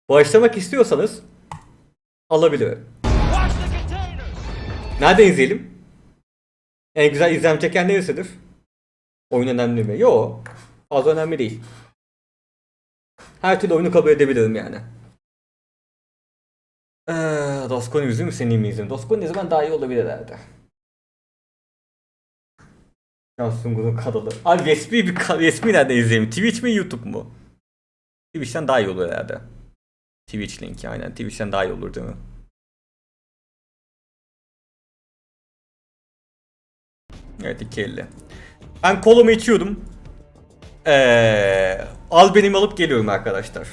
Başlamak istiyorsanız alabilirim. Nereden izleyelim? En güzel izlem çeken neresidir? Oyun önemli mi? Yo. Az önemli değil. Her türlü oyunu kabul edebilirim yani. Doskon izleyeyim mi seni mi izleyeyim? Doskon izlemen daha iyi olabilir herhalde. Yansungur'un kanalı. Abi resmi nerede izleyeyim? Twitch mi YouTube mu? Twitch'ten daha iyi olur herhalde. Twitch linki aynen. Twitch'ten daha iyi olur değil mi? Evet 2.50. Ben kolumu içiyordum. Al benim alıp geliyorum arkadaşlar.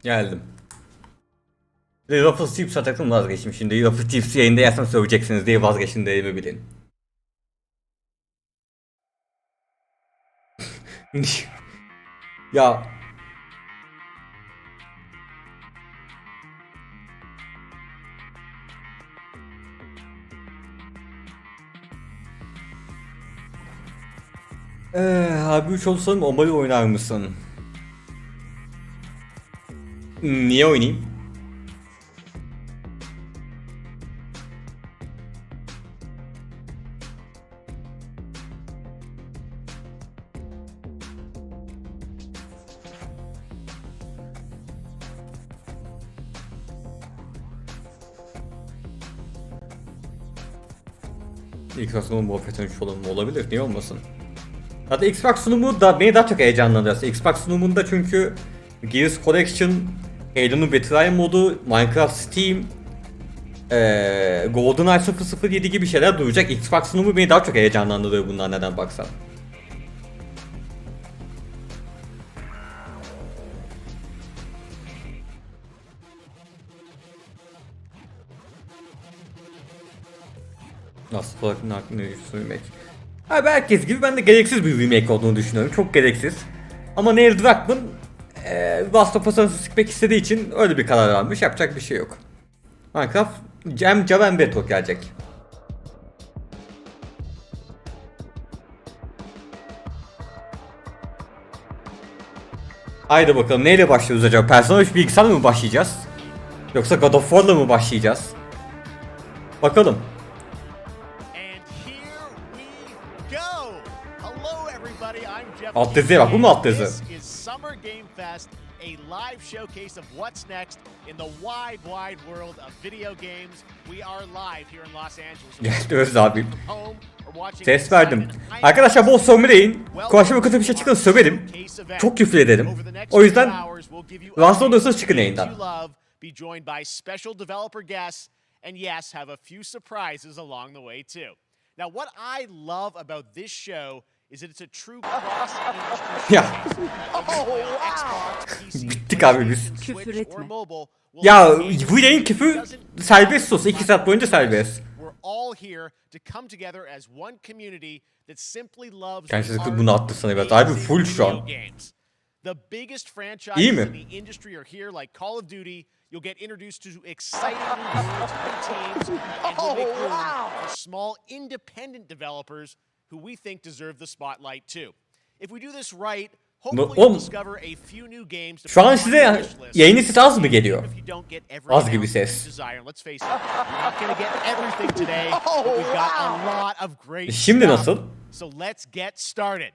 Geldim. Raffles Chips atakım vazgeçtim şimdi. Raffles Chips yayında yersem söyleyeceksiniz diye vazgeçtim dediğimi bilin. Ya. Abi 3 olsam Omali oynar mısın? Niye oynayayım? Xbox sunumu muhabbetin 3 olabilir. Niye olmasın? Hatta Xbox sunumu da beni daha çok heyecanlandırıyor. Xbox sunumunda çünkü Gears Collection, Halo'nun Battle modu, Minecraft Steam, GoldenEye 007 gibi şeyler duyacak. Xbox sunumu beni daha çok heyecanlandırıyor bundan neden baksan. Nasıl farkın hakkında remake? Abi herkes gibi ben de gereksiz bir remake olduğunu düşünüyorum. Çok gereksiz. Ama Neil Druckmann Last of Us'ı sıkmak istediği için öyle bir karar almış. Yapacak bir şey yok. Minecraft hem Java hem Bedrock gelecek. Haydi bakalım neyle başlıyoruz acaba? Persona 3 bilgisayarla mı başlayacağız? Yoksa God of War'la mı başlayacağız? Bakalım. Alt diziye bak, bu mu alt dizi? A live showcase of what's next in the wide world of video games. We are live here in Los Angeles. Görüyoruz abi. Ses verdim. Arkadaşlar bol sövmeyin. Karşıma kötü bir şey çıkın söverim. Çok küfür ederim. O yüzden rahatsız oluyorsanız çıkın yayından. Be joined by special developer guests and yes, have a few surprises along the way too. Now what I love about this show is that it's a true cross-industry. Ya. Bittik abi biz. Küfür etme. Ya bu yayın küfür serbest olsa 2 saat boyunca serbest. Gerçekten bunu attı sana biraz. Abi full şu an. İyi mi? You'll get introduced to exciting teams and will make room for small independent developers who we think deserve the spotlight too. If we do this right, hopefully you'll discover a few new games. Şu an size yayın sesi az mı geliyor? Az gibi ses. Şimdi nasıl? So let's get started.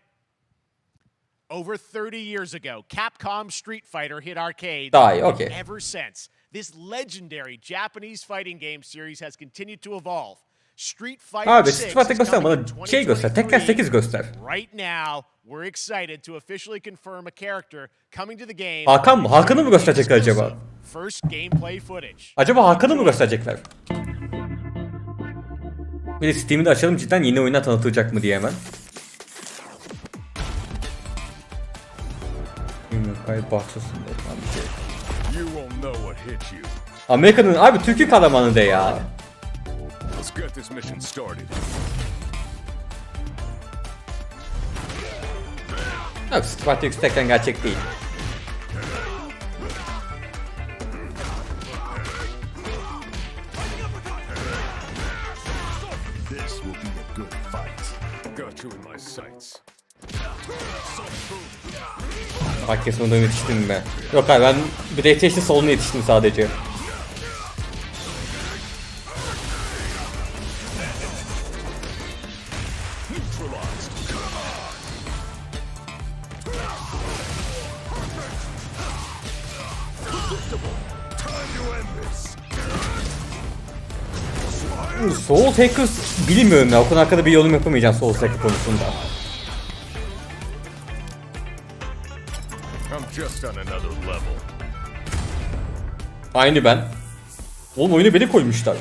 Over 30 years ago, Capcom Street Fighter hit arcades. Okay. Ever since, this legendary Japanese fighting game series has continued to evolve. Street Fighter Abi 6 Street Fighter is göster coming bana in şey göster. Tekken 8 göster. Right now, we're excited to officially confirm a character coming to the game. Hakan mı? Hakan'ı mı gösterecekler acaba? First gameplay footage. Acaba Hakan'ı mı gösterecekler? Bir de Steam'i de açalım, cidden yeni oyuna tanıtılacak mı diye hemen. Amerika'nın abi Türkiye kahramanı de ya. Abi Street Fighter X'teyken gerçek değil. Bak kesin ondan yetiştim ben. Yok abi ben bir de ateşli soluna yetiştim sadece. Soul Hackers bilmiyorum ya, o konu hakkında bir yorum yapamayacağım Soul Hacker konusunda. Aynı ben. Oğlum oyunu beni koymuşlar.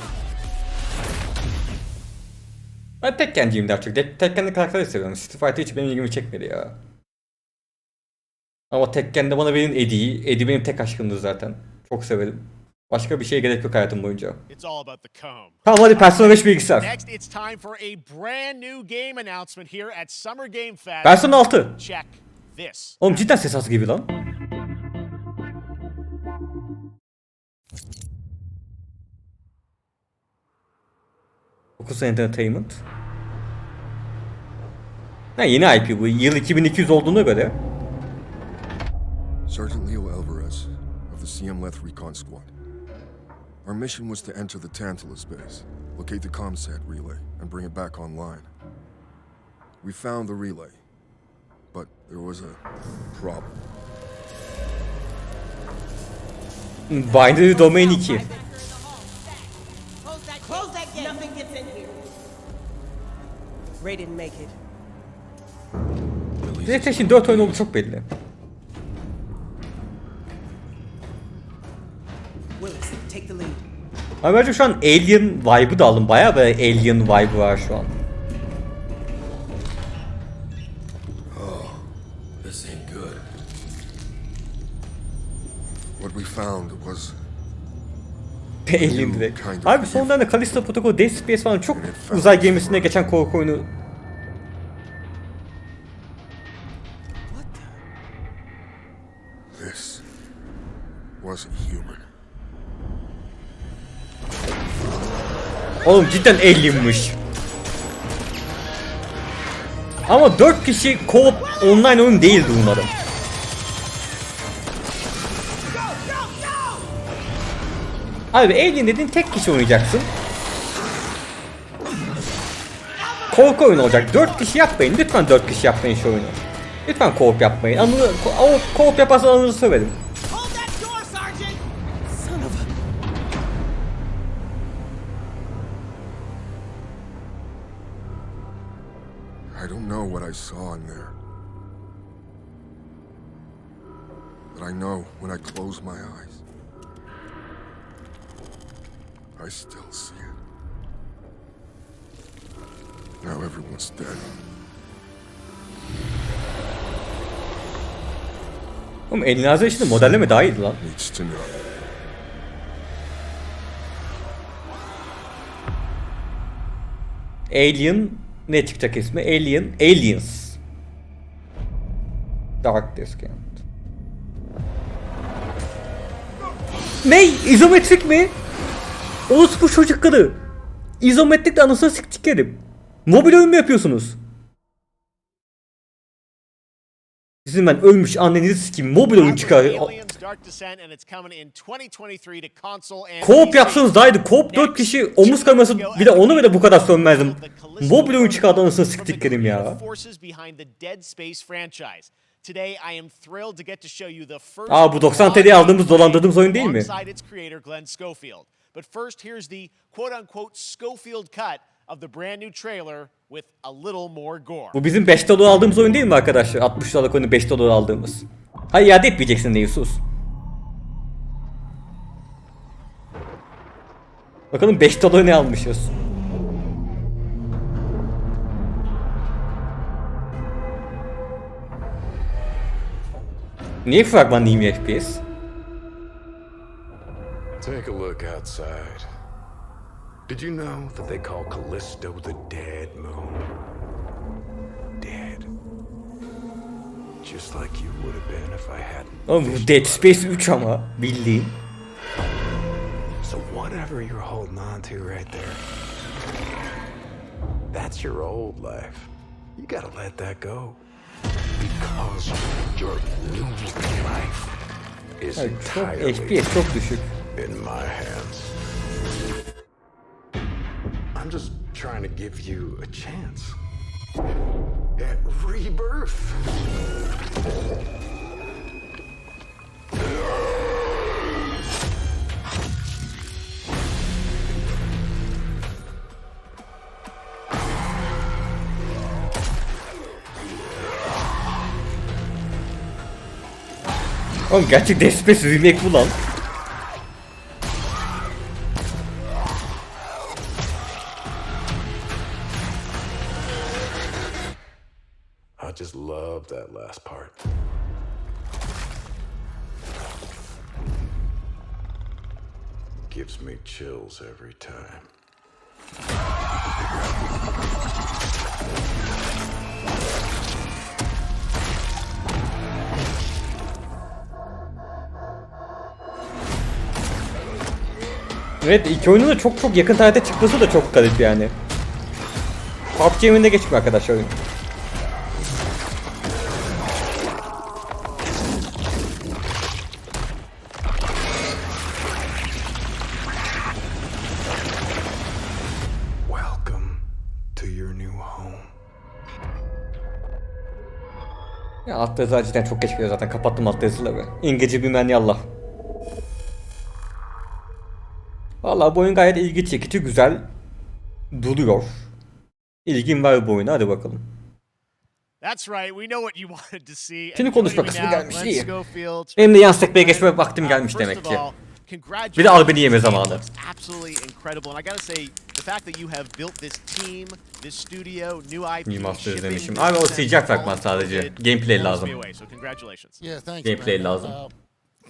Ben Tekken'ciyim daha çok. Tekken'de karakter seviyorum. Street Fighter hiç benim ilgimi çekmedi ya. Ama Tekken'de bana verin Eddie'yi. Eddie benim tek aşkımdır zaten. Çok severim. Başka bir şeye gerek yok hayatım boyunca. Tamam hadi Persona 5 bilgisayar. Persona 6. Oğlum cidden ses az gibi lan. Focus Entertainment. Ha, yeni IP bu. Yıl 2200 olduğuna göre. Sergeant Leo Alvarez of the CM-Leth Recon Squad. Our mission was to enter the Tantalus base, locate the comsat relay, and bring it back online. We found the relay, but there was a problem. Binary Domain 2. Nothing gets in here. Ray didn't make it. PlayStation 4 oyunu olduğu çok belli. Willis, take the lead. Ama bence şu an Alien vibe'ı da aldım. Bayağı böyle Alien vibe'ı var şu an. Oh, this ain't good. What we found was Alien direkt. Abi son dönemde Callisto Protocol, Dead Space falan çok uzay gemisinde geçen korku oyunu. This wasn't human. Oğlum cidden Alien'mış. Ama 4 kişi co-op online oyun değildi umarım. Abi Alien dediğin tek kişi oynayacaksın. Korku oyunu olacak. 4 kişi yapmayın. Lütfen 4 kişi yapmayın şu oyunu. Lütfen co-op yapmayın. Co-op yaparsan anınızı söverim. I don't know what I saw in there. But I know when I close my eyes, I still see it. Now everyone's dead. Oğlum Alien şimdi modelleme daha iyiydi lan. Needs to know. Alien ne çıkacak ismi? Aliens. Dark Descent. Ne? İzometrik mi? Orospu çocukları. İzometrik de anasını sikerim. Mobil oyun mu yapıyorsunuz? Sizin ben ölmüş annenizi sikeyim. Mobil oyun çıkar. Co-op yapsanız daha iyiydi. Co-op 4 kişi omuz kamerası bile onu bile bu kadar sönmezdim. Mobil oyun çıkardı anasını siktiklerim ya. Bu 90 TL'ye aldığımız dolandırdığımız oyun değil mi? But first, here's the quote-unquote Schofield cut of the brand new trailer with a little more gore. Bu bizim $5 aldığımız oyun değil mi arkadaşlar? $60 oyunu $5 aldığımız. Hayır, iade etmeyeceksin diye sus. Bakalım $5 ne almışız? Niye fragman 20 FPS? Take a look outside. Did you know that they call Callisto the dead moon? Dead. Just like you would have been if I hadn't. Oğlum bu Dead Space 3 ama bildiğin. So whatever you're holding on to right there, that's your old life. You gotta let that go. Because your new life is entirely FPS çok düşük. in my hands. I'm just trying to give you a chance at rebirth. Oğlum gerçek Dead Space remake bu lan. I just love that last part. Gives me chills every time. Evet, iki oyunun da çok yakın tarihte çıkması da çok garip yani. PUBG evinde geçmiyor arkadaşlar oyun. Welcome to your new home. Ya alt yazılar cidden çok geç geliyor zaten. Kapattım alt yazıları. İngilizce bilmeyen yallah. Vallahi bu oyun gayet ilgi çekici, güzel duruyor. İlgim var bu oyuna, hadi bakalım. Şimdi konuşma kısmı gelmiş, iyi. Benim de yan sekmeye geçme vaktim gelmiş demek ki. Bir de albeni yeme zamanı. Remaster izlemişim. Abi o sıcak fragman sadece. Gameplay lazım. Gameplay lazım.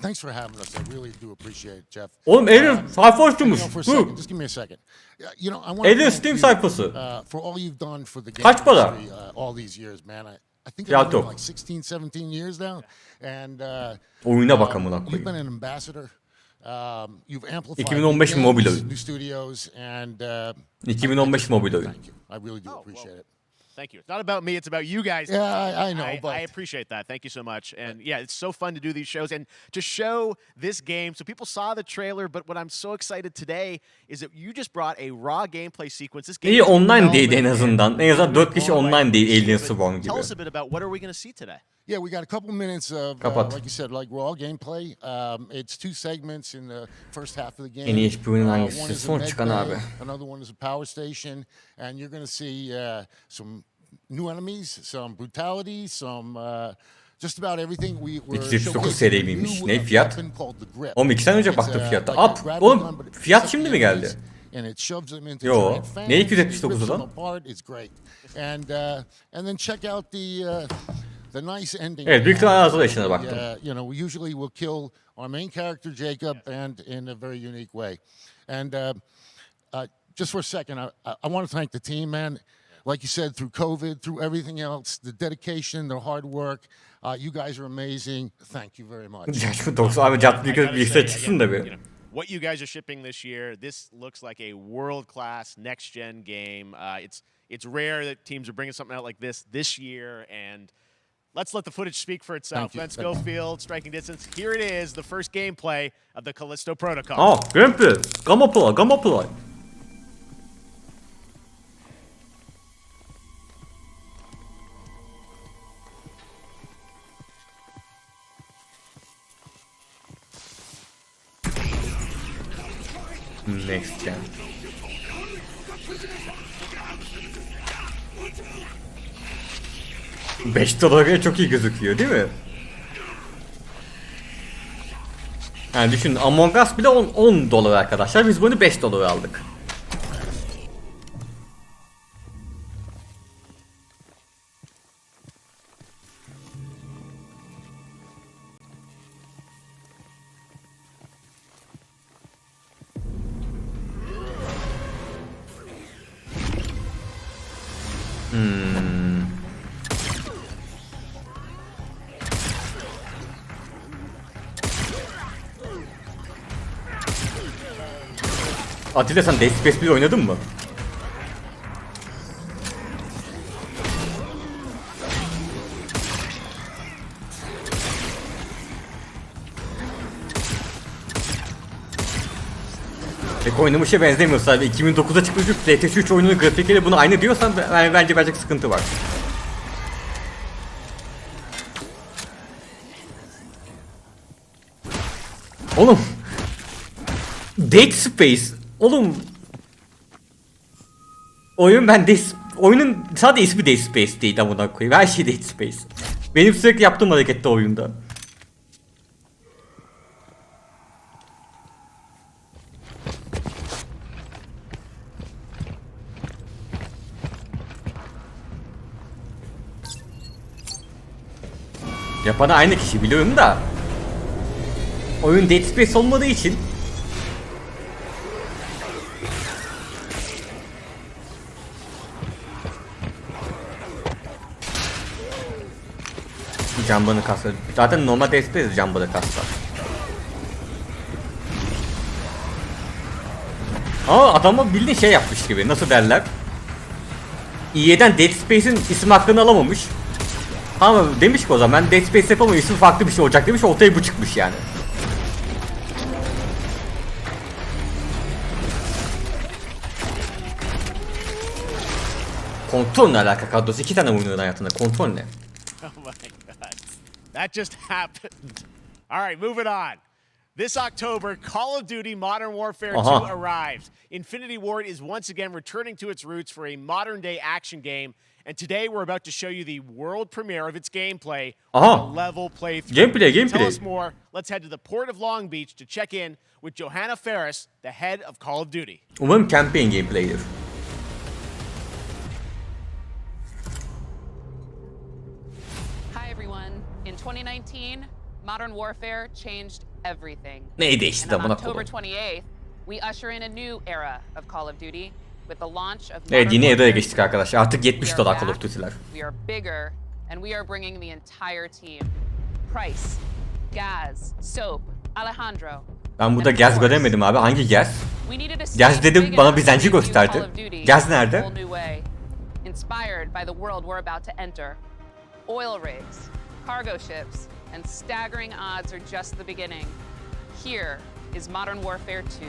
Thanks for having us. I really do appreciate it, Jeff. Oğlum Alien sayfa açtırmış. Just give me a second. You know, I want Alien Steam sayfası. for all you've done for the game Kaç para? industry, all these years, man. I think Fiyat I've been yok. like 16, 17 years now. And Oyuna bak amına you've been koyayım. an ambassador. You've amplified 2015 new mobil games, oyun. new studios, and 2015 mobil oyun. thank you. I really do appreciate it. Thank you. It's not about me, it's about you guys. Yeah, I know, but I appreciate that. Thank you so much. And yeah, it's so fun to do these shows and to show this game. So people saw the trailer, but what I'm so excited today is that you just brought a raw gameplay sequence. This game İyi is online değil en development azından. and En azından 4 kişi blown away online değil by Alien this. Spawn But gibi. Tell us a bit about what are we going to see today? yeah, we got a couple minutes of, Kapat. like you said, like raw gameplay. It's two segments in the first half of the game. En iyi HP'nin hangisi? One is a Son med çıkan bay, abi. Another one is a power station, and you're going to see some new enemies, some brutality, some just about everything. We're 279 showcasing seri a miymiş? new Ne fiyat? weapon called the grip. Oğlum 2 sene önce It's, baktım fiyata. like a grappling Oğlum gun, but it fiyat picks şimdi up mi the geldi? enemies And it shoves them into Yo. giant fans. Ne It 279'u rips them lan? apart. It's great. And then check out the nice ending. Evet, büyük ihtimalle ağzı yaşına We, baktım. you know, we usually will kill our main character Jacob, and in a very unique way. And just for a second, I want to thank the team, man. Like you said, through COVID, through everything else, the dedication, the hard work. You guys are amazing. Thank you very much. Ya şu 90 abi Cat I Bilgisayar gotta bilgisayar say, çıksın da again, bir. What you guys are shipping this year, this looks like a world-class next-gen game. It's rare that teams are bringing something out like this year, and Let's let the footage speak for itself. Thank you. Ben Schofield, striking distance. Here it is, the first gameplay of the Callisto Protocol. Gameplay. Gamma Play. Next gen. $5 çok iyi gözüküyor değil mi? Yani düşünün, Among Us bile $10 arkadaşlar. Biz bunu $5 aldık. Atilla, sen Dead Space 1 oynadın mı? Pek oynamışa benzemiyor sadece. 2009'da çıkmış bir PlayStation 3 oyununun grafikiyle bunu aynı diyorsan bence sıkıntı var. Oğlum Dead Space. Oğlum oyunun sadece ismi Dead Space değil, amına koyayım. Her şey Dead Space. Benim sürekli yaptığım harekette oyunda. Yapan aynı kişi biliyorum da. Oyun Dead Space olmadığı için Cambanı kaslar. Zaten normal Dead Space cambanı kaslar. Ama adamı bildiğin şey yapmış gibi. Nasıl derler? EA'den Dead Space'in isim hakkını alamamış. Ama demiş ki o zaman ben Dead Space yapamam, isim farklı bir şey olacak demiş. Ortaya bu çıkmış yani. Kontrol ne alaka kadrosu? 2 tane oynuyor hayatında. Kontrol ne? Oh my god. That just happened. All right, moving on. This October, Call of Duty Modern Warfare 2 arrives. Infinity Ward is once again returning to its roots for a modern-day action game, and today we're about to show you the world premiere of its gameplay on a level playthrough. Gameplay. To tell us more, let's head to the port of Long Beach to check in with Johanna Ferris, the head of Call of Duty. Umarım campaign gameplay'dir. Hi everyone. In 2019, Modern Warfare changed everything. Neyi değişti And de on buna October konu? 28th, we usher in a new era of Call of Duty with the launch of Evet, Modern yeni eraya Warfare geçtik arkadaşlar. Artık We are $70 Call back, of Duty'ler. We are bigger, and we are bringing the entire team. Price, Gaz, Soap, Alejandro. Ben burada and of Gaz course, göremedim abi. Hangi Gaz? we needed a Gaz stage dedim, big bana enough bir to zenci debut gösterdi. Call of Duty Gaz in a nerede? whole new way. Inspired by the world we're about to enter. Oil rigs, cargo ships, and staggering odds are just the beginning. Here is Modern Warfare 2.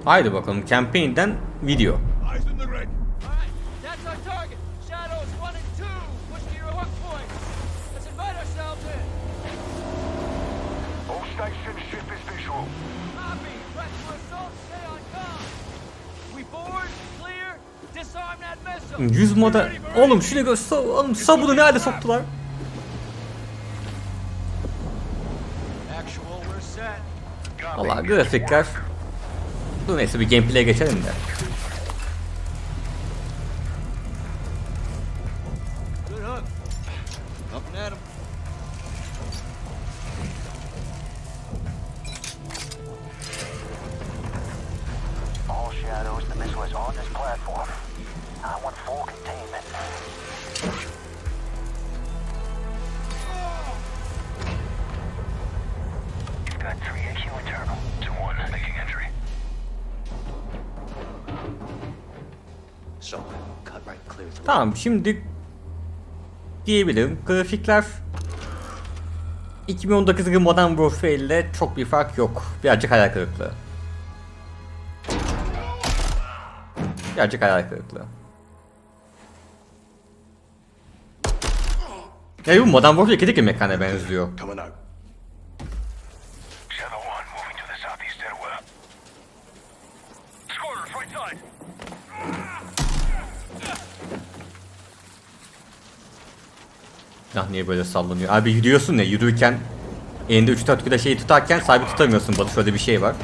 Haydi bakalım, campaign'den video. Eyes in the ring. All right, that's our target. Shadows 1 and 2. Push to your hook point. Let's invite ourselves in. All station ship is visual. Copy. Press for assault. Stay on comm. We board, clear, disarm that missile. 100 moda... Oğlum şunu göster... Oğlum sabunu nerede soktular? Actual, we're set. Valla grafikler... Dur neyse, bir gameplay'e geçelim de. Good hook. Up and at 'em. All shadows, the missile is on this platform. I want full containment. Tamam, şimdi diyebilirim. Grafikler 2019'daki Modern Warfare ile çok bir fark yok. Birazcık hayal kırıklığı. Birazcık hayal kırıklığı. Ya bu Modern Warfare 2'deki mekana benziyor. Coming out. Shadow 1 moving to the southeast stairwell. Squatters right side. Ah, niye böyle sallanıyor? Abi yürüyorsun ya, yürürken elinde 3-4 kilo şeyi tutarken sahibi tutamıyorsun. Bak şöyle bir şey var.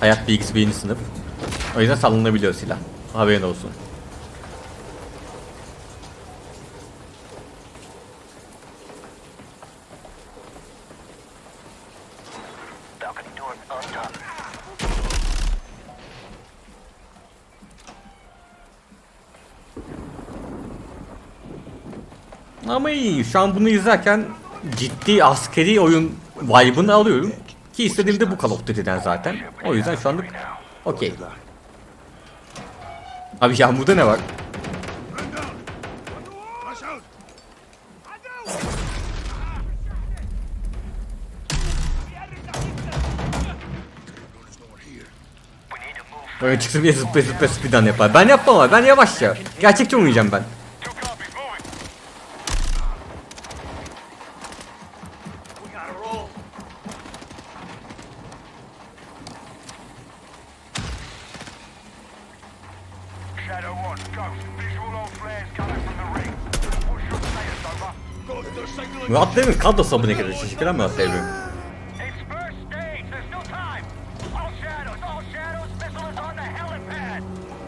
Hayat bilgisi 1. sınıf. O yüzden sallanabiliyor silah. Haberin olsun. Balcony door on top. Ama iyi. Şu an bunu izlerken ciddi askeri oyun vibe'ını alıyorum. Ki istediğim de bu Call of Duty'den zaten. O yüzden şu anlık okey. Abi yağmurda ne var? Böyle çıksın bir zıpla zıpla speedrun yapar. Ben yapmam abi, ben yavaşça. Gerçekçi oynayacağım ben. Shadow 1, ghost. Visual on flares coming from the ring. What's your status, over? Got the signal. Murat Devrim kadro sabına kadar. Teşekkürler Murat Devrim. It's first stage. There's still time. All shadows, all shadows. Missile is on the helipad.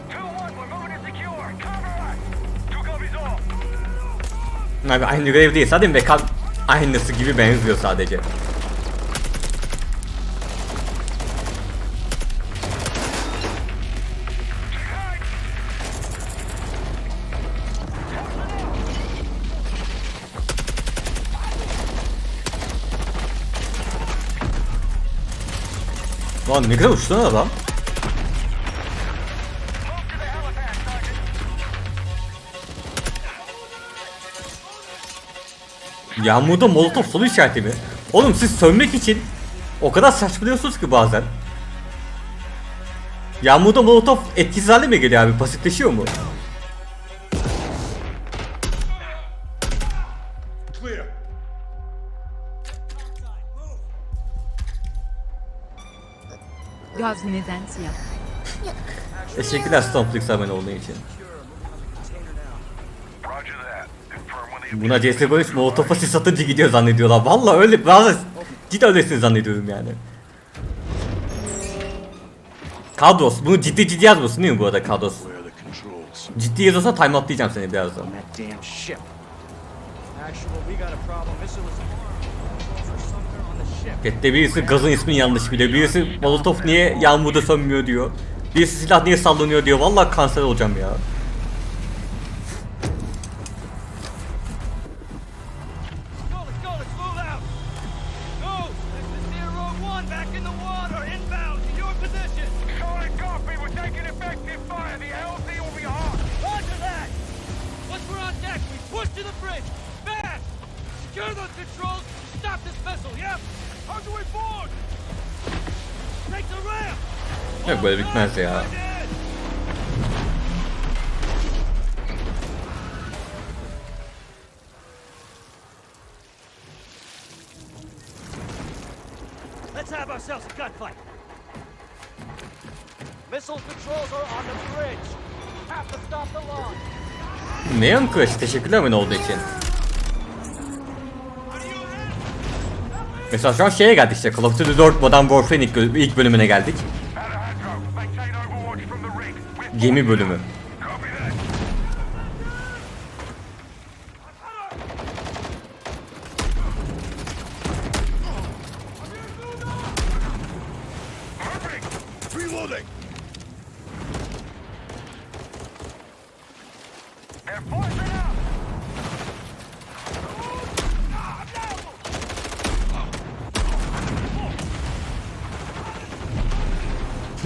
2-1, we're moving to secure. Cover us. Two copies all. Abi aynı görev değil. Zaten backup aynısı gibi benziyor sadece. Lan ne kadar uçtu lan adam. Yağmurda molotof soru işareti mi? Oğlum siz sönmek için o kadar saçmalıyorsunuz ki bazen. Yağmurda molotof etkisiz hale mi geliyor abi? Basitleşiyor mu? Clear. Gaz neden siyah? Teşekkürler Stomplix abone olduğun için. Roger that. Confirm when the Buna CS Barış molotofa sis atınca gidiyor zannediyorlar. Vallahi öyle, bazen ciddi öylesini zannediyorum yani. Kadros, bunu ciddi yazmasın değil mi bu arada Kadros? where are the controls? Ciddi yazarsan timeoutlayacağım seni birazdan. That damn ship. Actual, we got a problem. Missile is armed. Somewhere on the ship. Chat'te birisi gazın ismini yanlış biliyor. Birisi molotof niye yağmurda sönmüyor diyor. Birisi silah niye sallanıyor diyor. Vallahi kanser olacağım ya. Let's go, let's move out. Go! This is Zero 1 back in the water, inbound to your position. Solid copy. We're taking effective fire. The LZ will be hot. Roger that! Once we're on deck, we push to the bridge. Fast! Secure those controls. Stop this vessel, yep? How do we board? Take the ramp! Yok böyle bitmez ya. Let's have ourselves a gunfight. Missile controls are on the bridge. Have to stop the launch. Neon Crash teşekkürler abone olduğu için. Mesela şu an şeye geldik işte, Call of Duty 4 Modern Warfare'in ilk bölümüne geldik. Alejandro, maintain overwatch from the ring. We're Gemi bölümü. copy that. Moving. Reloading. They're forcing out.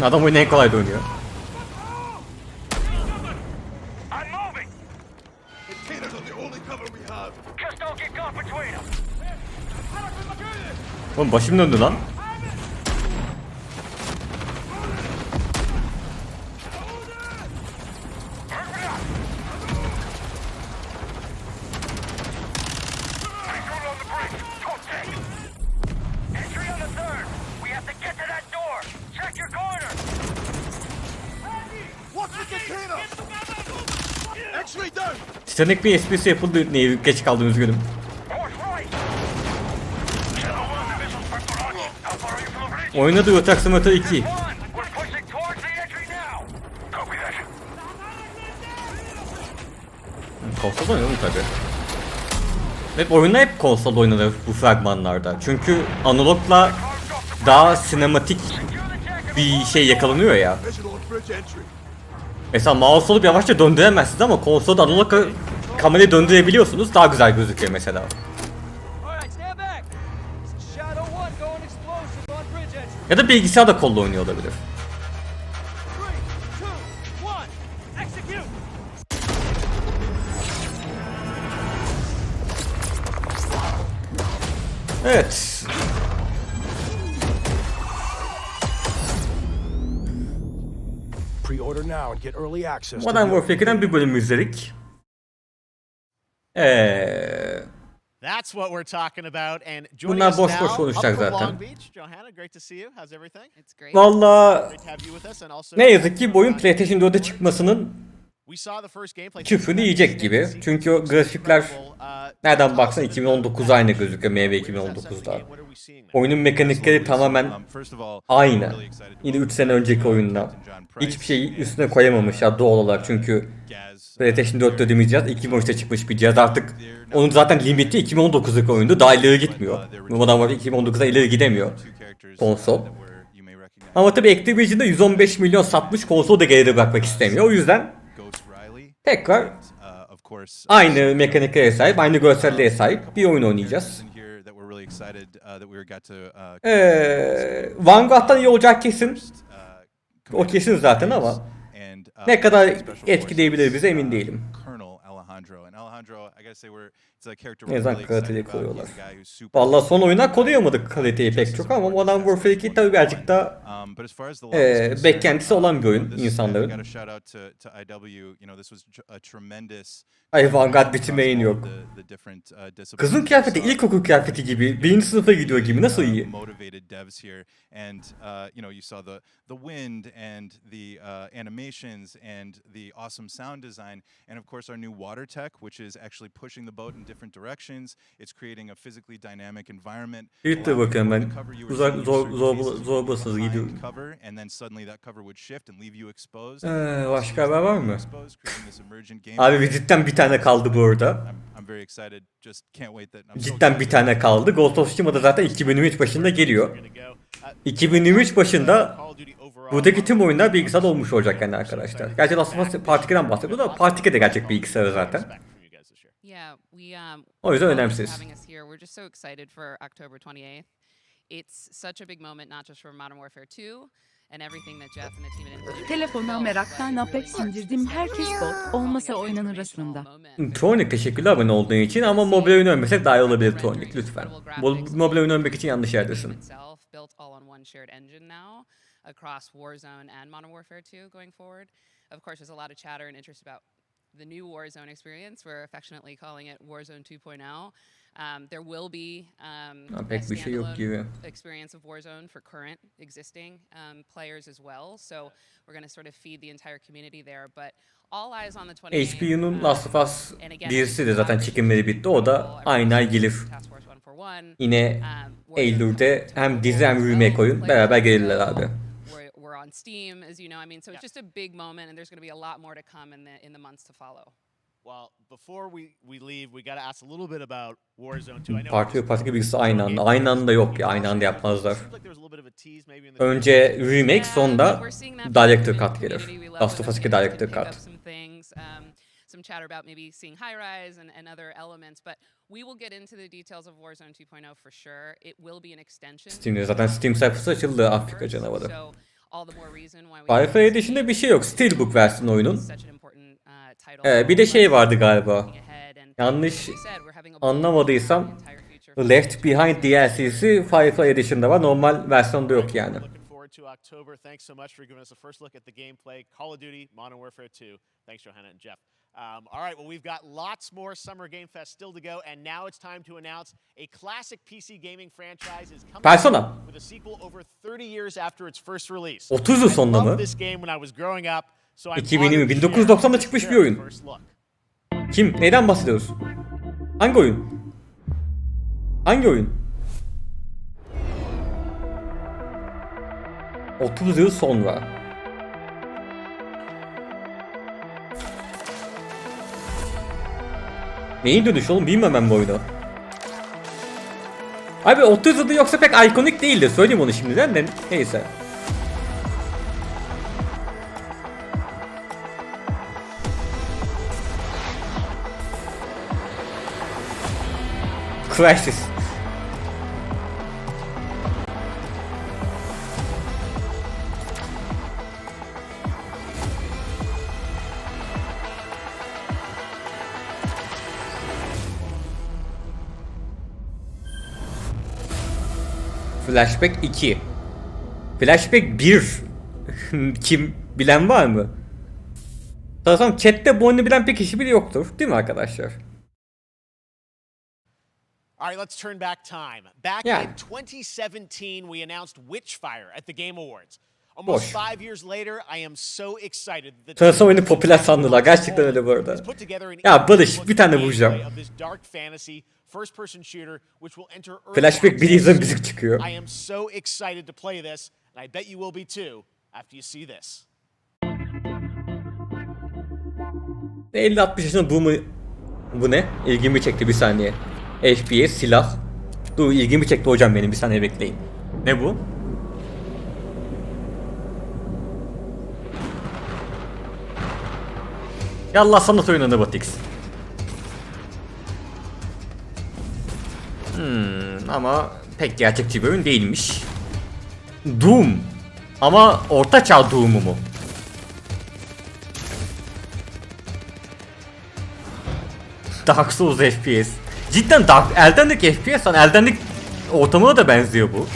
Adam oyunu en kolay da oynuyor. I'm moving. Just don't get caught between them. Oğlum başım döndü lan. Entry on the third. We have to get to that door. Check your corner. Titanic bir esprisi yapıldı. Neye geç kaldım üzgünüm. Horse right. Kilo 1, the missile's performance. How far are you from the bridge? Oynadığı Attack Simulator 2. We're pushing towards the entry now. Copy that. Konsolda oynadım tabi. Hep oyunda hep konsolda oynanır bu fragmanlarda. Çünkü analogla daha sinematik bir şey yakalanıyor ya. Mesela mouse olup yavaşça döndüremezsiniz ama konsolda analog kamerayı döndürebiliyorsunuz. Daha güzel gözüküyor mesela. All right, stand back. Shadow 1 going explosive on bridge entry. Ya da bilgisayar da kolla oynuyor olabilir. 3, 2, 1, execute. Evet. Pre-order now and get early access. to Modern the- Warfare 2'den bir bölüm izledik. That's what we're talking about. And joining Bunlar us boş now, boş up konuşacak from zaten. Long Beach, Johanna, great to see you. How's everything? It's great. Valla Great to have you with us, and also ne yazık ki bu oyun PlayStation 4'e çıkmasının we saw the first gameplay. küfrünü yiyecek gibi. Çünkü o grafikler nereden baksan 2019 aynı gözüküyor MV 2019'da. Oyunun mekanikleri tamamen aynı. Yine 3 sene önceki oyunla. Hiçbir şeyi üstüne koyamamışlar doğal olarak çünkü PlayStation 4 dediğimiz cihaz 2013'te çıkmış bir cihaz artık onun zaten limiti 2019'daki oyundu daha ileri gitmiyor. Modern Warfare 2019'a ileri gidemiyor konsol. Ama tabii Activision'da 115 milyon satmış konsolu da geride bırakmak istemiyor. O yüzden tekrar aynı mekaniklere sahip, aynı görselliğe sahip bir oyun oynayacağız. Vanguard'dan iyi olacak kesin. O kesin zaten ama ne kadar etkileyebilir bize emin değilim. Ne zaman kaliteyi koruyorlar. Vallahi son oyuna koruyamadık kaliteyi pek çok ama Modern Warfare 2 tabii birazcık da beklentisi olan bir oyun insanların. Ay Vanguard bitirmeyin yok. Kızın kıyafeti ilkokul kıyafeti gibi. Birinci sınıfa gidiyor gibi. Nasıl iyi? The wind and the animations and the awesome sound design, and of course our new water tech, which is actually pushing the boat in different directions. It's creating a physically dynamic environment. İlk bakıyorum ben. Uzak zor basınız gidiyorum. And then suddenly that cover would shift and leave you exposed. Başka haber var mı? Abi bir cidden bir tane kaldı bu arada. I'm very excited. Just can't wait that. Cidden bir tane kaldı. Ghost of Tsushima'da zaten 2023 başında geliyor. 2023 başında buradaki tüm oyunlar bilgisayar olmuş olacak yani arkadaşlar. Gerçi Last of Us Part 2'den bahsediyor da Part 2 de gerçek bilgisayarı zaten. Yeah, O yüzden thank you for önemsiz. having us here. We're just so excited for October 28th. It's such a big moment, not just for Modern Warfare 2 and everything that Jeff and the team at Infinity Telefona meraktan Apex indirdim. Herkes bot. Olmasa oynanır aslında. Tronic teşekkürler abone olduğun için ama mobil oyun ölmesek daha iyi olabilir Tronic lütfen. Mobil oyun ölmek için yanlış yerdesin. built all on one shared engine now across Warzone and Modern Warfare 2 going forward. Of course, there's a lot of chatter and interest about the new Warzone experience. We're affectionately calling it Warzone 2.0. There will be a pek bir şey yok gibi. experience of Warzone for current existing players as well. So we're going to sort of feed the entire community there. But all eyes on the 28th. HPU'nun Last of Us dizisi de zaten çekimleri bitti. O da aynı ay gelir. Yine Eylül'de hem dizi hem remake oyun beraber gelirler abi. We're on Steam, as you know. I mean, so it's just a big moment, and there's going to be a lot more to come in the months to follow. Well, before we leave, we got to ask a little bit about Warzone 2. I know Parti bilgisi aynı anda. Aynı anda yok ya. Aynı anda yapmazlar. Önce remake sonra Director Cut gelir. Last of Us 2 Director Cut. Some chatter about maybe seeing high rise and other elements, but we will get into the details of Warzone 2.0 for sure. It will be an extension. Steam'de zaten Steam sayfası açıldı Afrika canavarı. all the more reason why we Firefly dışında bir şey yok. Steelbook versiyon oyunun. such an important title. Bir de şey vardı galiba. Looking ahead and Yanlış like we said, we're having a anlamadıysam entire future. Left Behind DLC'si Firefly Edition'da var. Normal versiyonda yok yani. Looking forward to October. Thanks so much for giving us a first look at the gameplay. Call of Duty, Modern Warfare 2. Thanks, Johanna and Jeff. All right, well, we've got lots more Summer Game Fest still to go, and now it's time to announce a classic PC gaming franchise is coming Persona. with a sequel over 30 years after its first release. 30 yıl sonra I mı? loved this game when I was growing up, so I'm 2020, honored to share 1990'da çıkmış this bir oyun. first look. Kim? Neyden bahsediyoruz? Hangi oyun? Hangi oyun? 30 yıl sonra. Neyin dönüşü oğlum, bilmem ben bu oyunu. Abi 30 yılda yoksa pek ikonik değildi, söyleyeyim onu şimdiden de neyse. Crisis. Flashback 2. Flashback 1. Kim bilen var mı? Sanırsam chatte bu oyunu bilen pek kişi bile yoktur. Değil mi arkadaşlar? All right, let's turn back time. Back Yeah. in 2017, we announced Witchfire at the Game Awards. Almost Boş. 5 years later, I am so excited that Sanırsam oyunu popüler sandılar. Gerçekten öyle bu arada. has put together an Ya Barış, look bir tane gameplay vuracağım. of this dark fantasy first-person shooter which will enter early Flashback access 1 izin soon. müzik çıkıyor. I am so excited to play this, and I bet you will be too after you see this. 50-60 yaşında bu mu? Bu ne? İlgimi çekti, bir saniye. FPS, silah. Dur, ilgimi çekti hocam benim, bir saniye bekleyin. Ne bu? Yallah sanat oyununda Batix. Ama pek gerçekçi bir oyun değilmiş. Doom. Ama ortaçağ Doom'u mu? Dark Souls FPS. Cidden Elden Ring FPS lan. Elden Ring ortamına da benziyor bu.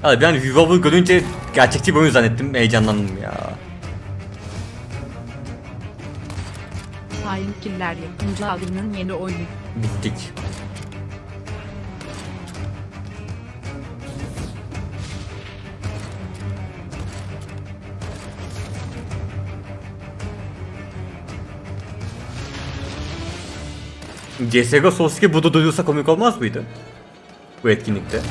Abi ben Revolver'ı görünce gerçekçi bir oyun zannettim. Heyecanlandım ya. Hain Killer yapımcı adının yeni oyunu. Bittik. CSGO Sasuke burada duyulsa komik olmaz mıydı? Bu etkinlikte.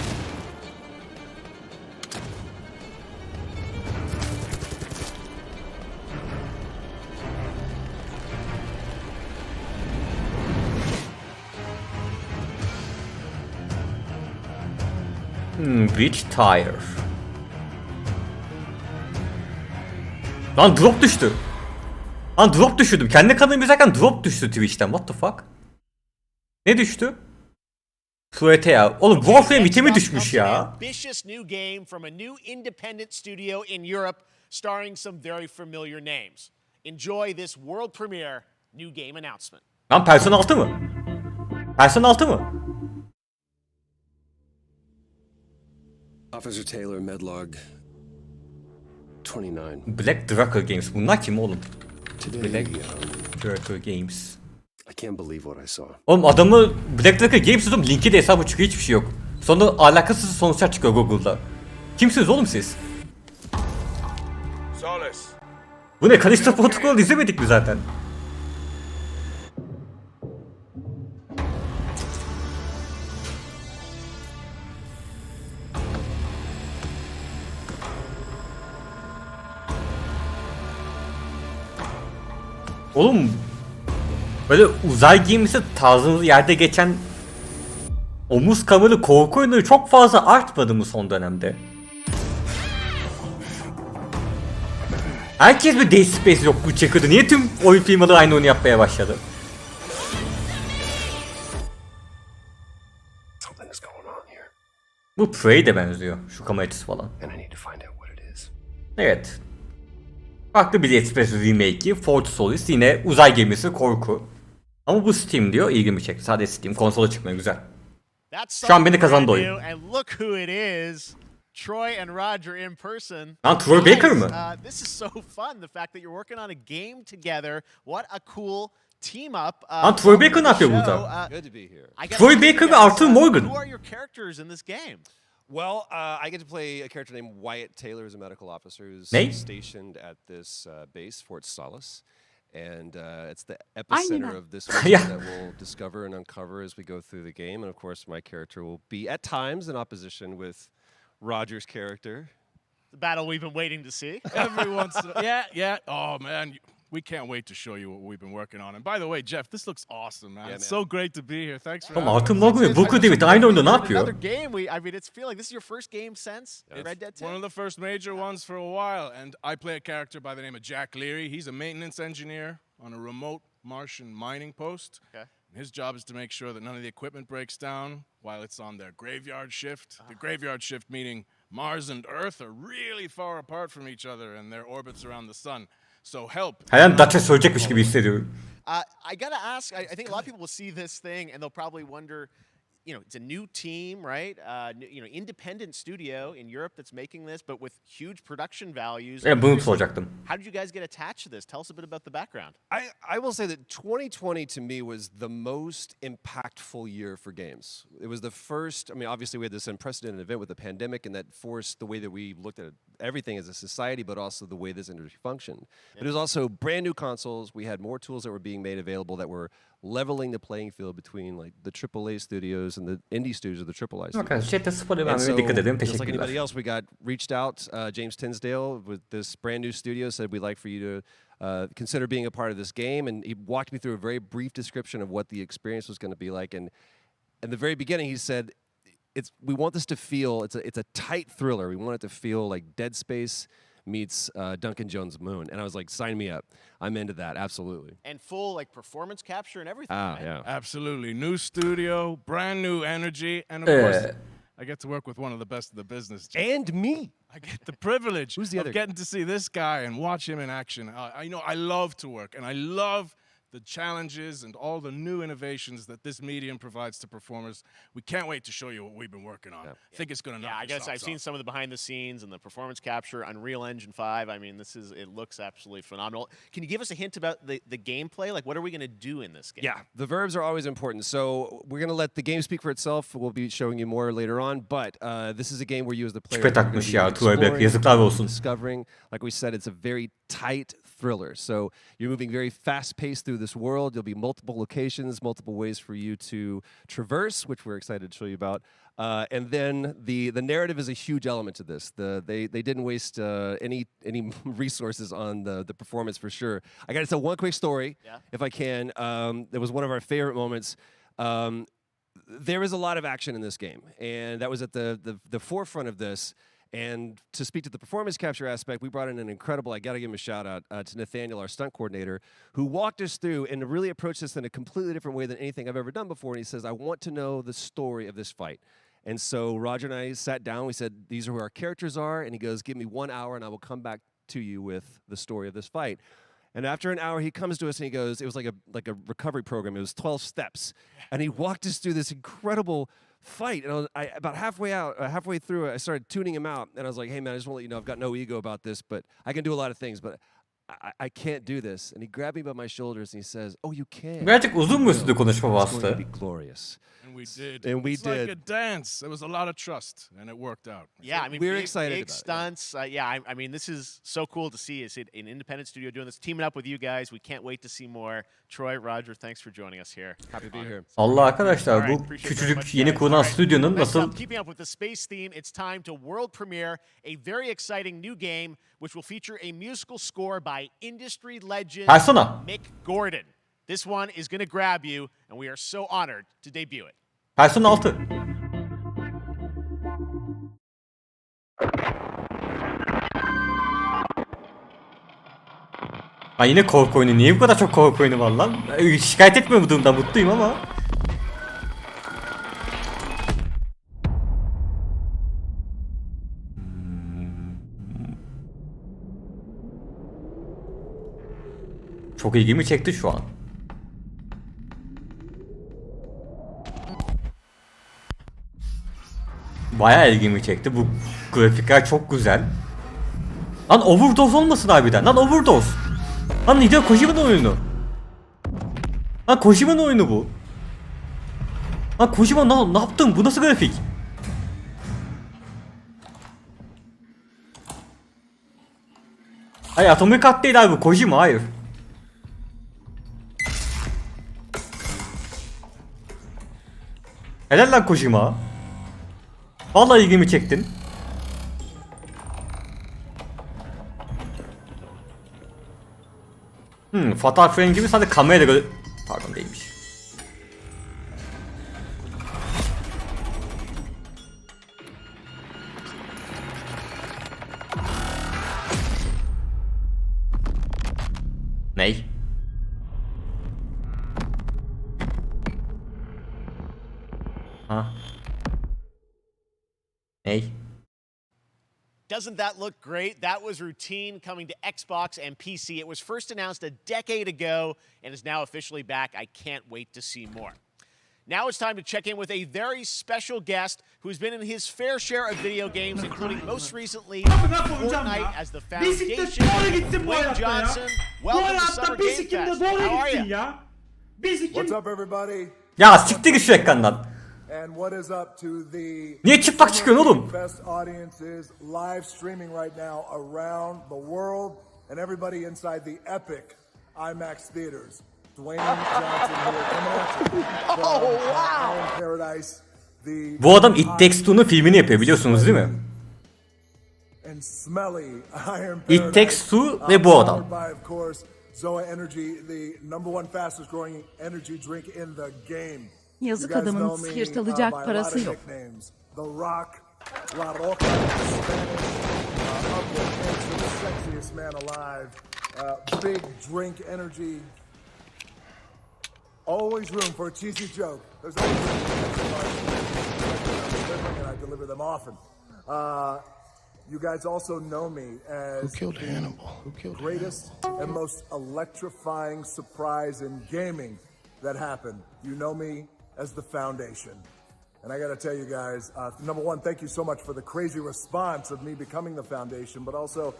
Bridge Tire. Lan drop düştü. Lan drop düşürdüm. Kendi kanalımı izlerken drop düştü Twitch'ten. What the fuck? Ne düştü? Suete ya. Oğlum Warframe itemi düşmüş ya. Ambitious new game from a new independent studio in Europe starring some very familiar names. Enjoy this world premiere new game announcement. Lan Persona 6 mı? Persona 6 mı? Officer Taylor, Medlog 29. Black Dracker Games. Bunlar kim oğlum? Today, Black Dracker Games. I can't believe what I saw. Oğlum adamı Black Dracker Games dedim, linki de hesabı çıkıyor, hiçbir şey yok. Sonra alakasız sonuçlar çıkıyor Google'da. Kimsiniz oğlum siz? Solace. Bu ne? Callisto Protocol izlemedik mi zaten? Oğlum böyle uzay gemisi tarzında yerde geçen omuz kameralı korku oyunları çok fazla artmadı mı son dönemde? Herkes bir Dead Space yokluğu çekiyordu. Niye tüm oyun firmaları aynı oyunu yapmaya başladı? Bu Prey'e de benziyor. Şu kamera açısı falan. And I need to find out what it is. Evet. Farklı bir Express remake'i. Fort Solis yine uzay gemisi korku. Ama bu Steam diyor, ilgimi çekti. Sadece Steam, konsola çıkmıyor, güzel. Şu an beni kazandı oyun. And look who it is. Troy and Roger in person. Lan Troy Baker mı? This is so fun. The fact that you're working on a game together. What a cool team up. Lan Troy Baker ne yapıyor burada? Good to be here. Troy Baker ve Arthur Morgan. Who are your characters in this game? Well, I get to play a character named Wyatt Taylor, who's a medical officer who's stationed at this base, Fort Solis. And it's the epicenter of this mission that we'll discover and uncover as we go through the game. And of course, my character will be at times in opposition with Roger's character. The battle we've been waiting to see. Every once in a yeah. Oh, man. We can't wait to show you what we've been working on. And by the way, Jeff, this looks awesome, man. It's so great to be here. Thanks for having Arthur Morgan ve Booker David aynı oyunda ne yapıyor? Another game. I mean, it's feel like this is your first game since Red Dead 2. One of the first major ones for a while. And I play a character by the name of Jack Leary. He's a maintenance engineer on a remote Martian mining post. Okay. And his job is to make sure that none of the equipment breaks down while it's on their graveyard shift. The graveyard shift meaning Mars and Earth are really far apart from each other and their orbits around the sun. So help. Her an Dacia söyleyecekmiş gibi hissediyorum. I gotta ask. I think a lot of people will see this thing and they'll probably wonder. It's a new team, right? Independent studio in Europe that's making this, but with huge production values. Bunu soracaktım. How did you guys get attached to this? Tell us a bit about the background. I will say that 2020 to me was the most impactful year for games. It was the first, obviously we had this unprecedented event with the pandemic and that forced the way that we looked at everything as a society, but also the way this industry functioned. But it was also brand new consoles. We had more tools that were being made available that were leveling the playing field between like the AAA studios and the indie studios of the AAA studios. Okay, chat'te spoiler vermeye dikkat edin. Just like Teşekkürler. anybody else, we got reached out. James Tinsdale with this brand new studio said we'd like for you to consider being a part of this game, and he walked me through a very brief description of what the experience was going to be like. And in the very beginning, he said, we want this to feel it's a tight thriller. We want it to feel like Dead Space meets Duncan Jones' Moon, and I was like, sign me up. I'm into that, absolutely. And full like performance capture and everything. Ah, right? yeah, Absolutely. New studio, brand new energy, and of course, I get to work with one of the best of the business. And me. I get the privilege Who's the other of getting to see this guy and watch him in action. I love to work, and I love the challenges and all the new innovations that this medium provides to performers. We can't wait to show you what we've been working on. I think it's going to knock I guess your I've socks seen off. some of the behind the scenes and the performance capture, Unreal Engine 5. I mean, it looks absolutely phenomenal. Can you give us a hint about the gameplay? Like, what are we going to do in this game? Yeah, the verbs are always important. So we're going to let the game speak for itself. We'll be showing you more later on. But this is a game where you as the player are gonna be exploring, discovering. Like we said, it's a very tight thriller. So you're moving very fast-paced through this world. There'll be multiple locations, multiple ways for you to traverse, which we're excited to show you about. And then the narrative is a huge element to this. They didn't waste any resources on the performance for sure. I got to tell one quick story, if I can. That was one of our favorite moments. There is a lot of action in this game, and that was at the forefront of this. And to speak to the performance capture aspect, we brought in an incredible, I got to give him a shout out to Nathaniel, our stunt coordinator, who walked us through and really approached this in a completely different way than anything I've ever done before. And he says, I want to know the story of this fight. And so Roger and I sat down, we said, these are who our characters are. And he goes, give me 1 hour and I will come back to you with the story of this fight. And after an hour, he comes to us and he goes, it was like a recovery program. It was 12 steps. And he walked us through this incredible fight. And about halfway through it, I started tuning him out. And I was like, hey, man, I just want to let you know I've got no ego about this, but I can do a lot of things, but I can't do this. And he grabbed me by my shoulders and he says, oh, you can. Birazcık uzun mu sürdü konuşma It's going to bastı? be glorious. And we did. And we it's did. like a dance. There was a lot of trust, and it worked out. Yeah, I mean, we're big, excited big about it. stunts. I mean, this is so cool to see. It's an independent studio doing this, teaming up with you guys. We can't wait to see more. Troy, Roger, thanks for joining us here. Happy to be here. Allah arkadaşlar, bu küçücük yeni kurulan stüdyonun nasıl Keeping up with the space theme, it's time to world premiere a very exciting new game, which will feature a musical score by industry legend Persona. Mick Gordon. This one is going to grab you, and we are so honored to debut it. Persona 6. Ha yine korku oyunu. Niye bu kadar çok korku oyunu var lan? Şikayet etmiyor bu durumda, mutluyum ama. Çok ilgimi çekti şu an. Bayağı ilgimi çekti. Bu grafikler çok güzel. Lan overdose olmasın harbiden. Lan overdose. Lan Hideo Kojima'nın oyunu. Lan Kojima'nın oyunu bu. Lan Kojima ne yaptın? Bu nasıl grafik? Hayır, Atomic Heart değil abi, Kojima, hayır. Helal lan Kojima. Vallahi ilgimi çektin. Fatal Frame gibi sadece kamerayla göre... Pardon, değilmiş. Ney? Ha? Ney? Doesn't that look great? That was routine coming to Xbox and PC. It was first announced a decade ago and is now officially back. I can't wait to see more. Now it's time to check in with a very special guest who's been in his fair share of video games, including most recently Fortnite as the foundation. Wayne Johnson, welcome to Summer Game Fest. How are you? What's up, everybody? Ya siktir git şu ekrandan. And what is up to the Niye çıplak çıkıyorsun oğlum? Fest audiences live streaming right now around the world and everybody inside the epic IMAX theaters. Dwayne Johnson here coming at you from Paradise. Bu adam It Takes Two'nun filmini yapıyor, biliyorsunuz değil mi? And smelly Iron It Takes Two ve bu adam. Zoa Energy, the number one fastest growing energy drink in the game. Yazık adamın sihirt alacak parası yok. The Rock, La Roca, Spanish, the sexiest man alive. Big drink energy. Always room for a cheesy joke. There's always room for and I deliver them often. You guys also know me as Who killed Hannibal? Who killed greatest and most electrifying surprise in gaming that happened. You know me as the Foundation. And I gotta tell you guys, number one, thank you so much for the crazy response of me becoming the Foundation, but also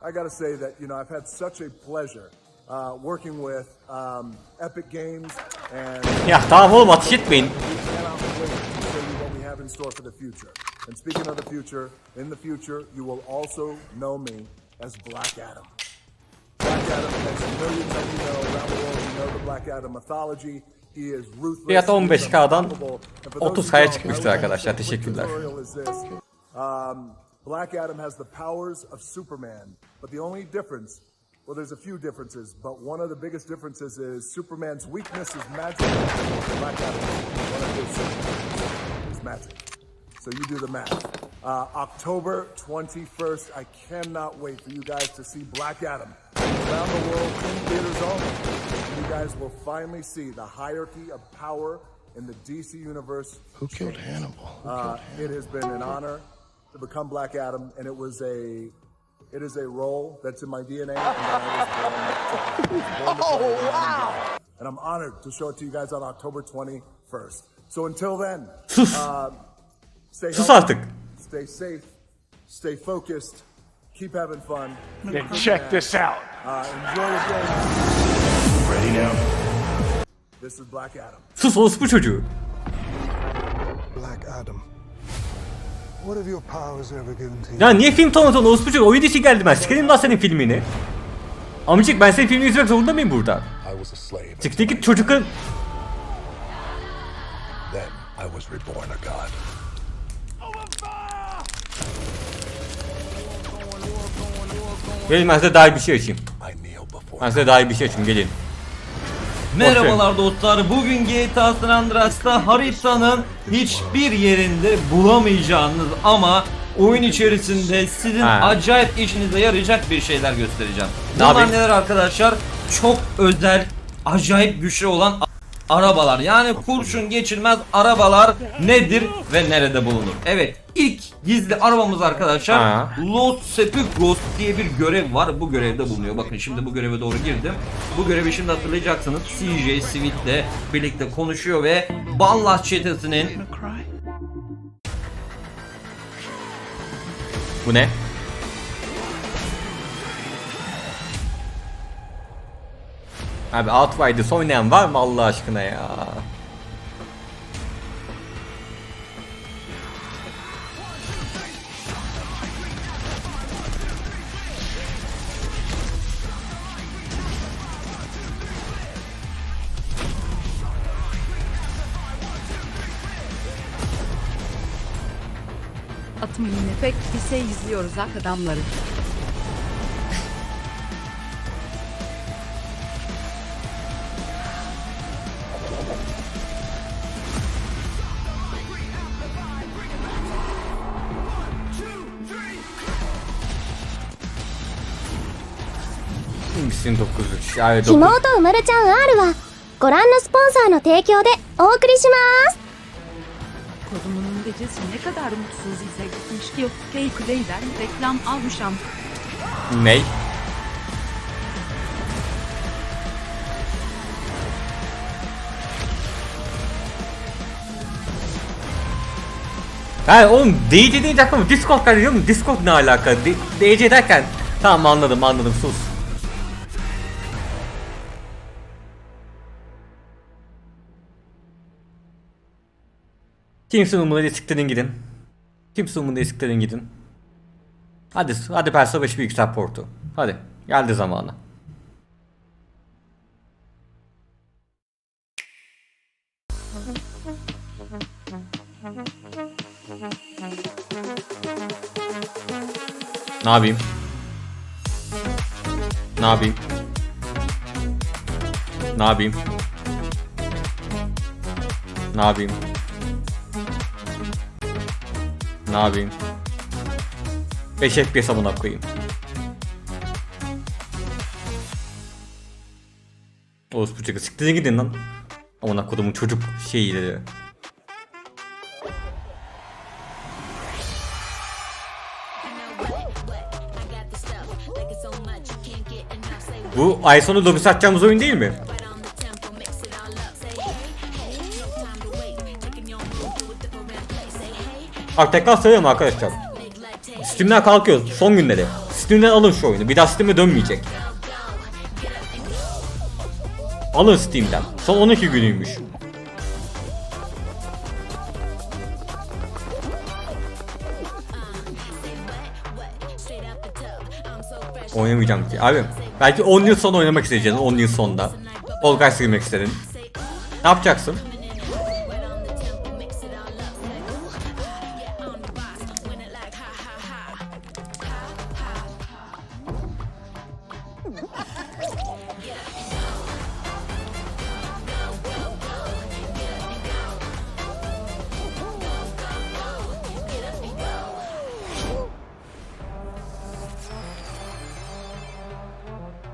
I gotta say that, you know, I've had such a pleasure working with Epic Games and... Ya tamam oğlum, ateş etmeyin. What we have in store for the future. And speaking of the future, in the future, you will also know me as Black Adam. Black Adam, as millions of you know around the world, you know the Black Adam mythology. Fiyat 15K'dan 30K'ya çıkmıştır arkadaşlar. Teşekkürler. Black Adam has the powers of Superman, but the only difference, well, there's a few differences, but one of the biggest differences is Superman's weakness is magic. Black Adam, one of his is magic. So you do the math. October 21st, I cannot wait for you guys to see Black Adam around the world in theaters only. You guys will finally see the hierarchy of power in the DC universe. Who killed Hannibal? It has been an honor to become Black Adam, and it is a role that's in my DNA. And wow! And I'm honored to show it to you guys on October 21st. So until then, stay healthy, stay safe, stay focused, keep having fun. Then check this out. Enjoy your game. Ready now? This is Black Adam. Sus orospu çocuğu. Black Adam. What have your powers ever given to you? Ya niye film tanıtıyorsun orospu çocuğu? Oyun için geldim ben. Sikerim lan senin filmini. Amcık, ben senin filmini izlemek zorunda mıyım burada? Çıktı git çocukun. Then I was reborn a god. Gelin ben size daha iyi bir şey açayım. Ben size daha iyi bir şey açayım, gelin. Merhabalar dostlar. Bugün GTA San Andreas'ta haritanın hiçbir yerinde bulamayacağınız ama oyun içerisinde sizin acayip işinize yarayacak bir şeyler göstereceğim. Bunlar neler arkadaşlar? Çok özel, acayip güçlü olan arabalar. Yani kurşun geçirmez arabalar nedir ve nerede bulunur? Evet, ilk gizli arabamız arkadaşlar Los Sepulcros diye bir görev var. Bu görevde bulunuyor. Bakın şimdi bu göreve doğru girdim. Bu görevi şimdi hatırlayacaksınız. CJ Smith'le birlikte konuşuyor ve Ballas çetesinin... Bu ne? Abi Outriders oynayan var mı Allah aşkına ya? Atmayın efekt ise izliyoruz adamları. Misin 900 yani ひもとうまるちゃん R はご覧のスポンサーの提供でお送りします。 Kodumunun gecesi ne kadar mutsuz hissetmiş ki Fake Play'den reklam almışam. Ney? Ha oğlum DJ deyince aklıma Discord geldi diyorum. Discord ne alaka? DJ derken tamam anladım sus. Kimsin umurunda siktirin gidin. Kimsin umurunda siktirin gidin. Hadi Persona 5 bilgisayar portu. Hadi geldi zamanı. Ne yapayım? Ne yapayım? Ne yapayım? Ne yapayım? Ne yapayım? 5 FPS amına koyayım. Orospu çocuğu siktirin gidin lan. Amına kodumun çocuk şeyleri. Bu ay sonu lobisi atacağımız oyun değil mi? Bak tekrar söylüyorum arkadaşlar. Steam'den kalkıyor son günleri. Steam'den alın şu oyunu. Bir daha Steam'e dönmeyecek. Alın Steam'den. Son 12 günüymüş. Oynamayacağım ki. Abi belki 10 yıl sonra oynamak isteyeceksin. 10 yıl sonunda. Fall Guys girmek istedin. Ne yapacaksın?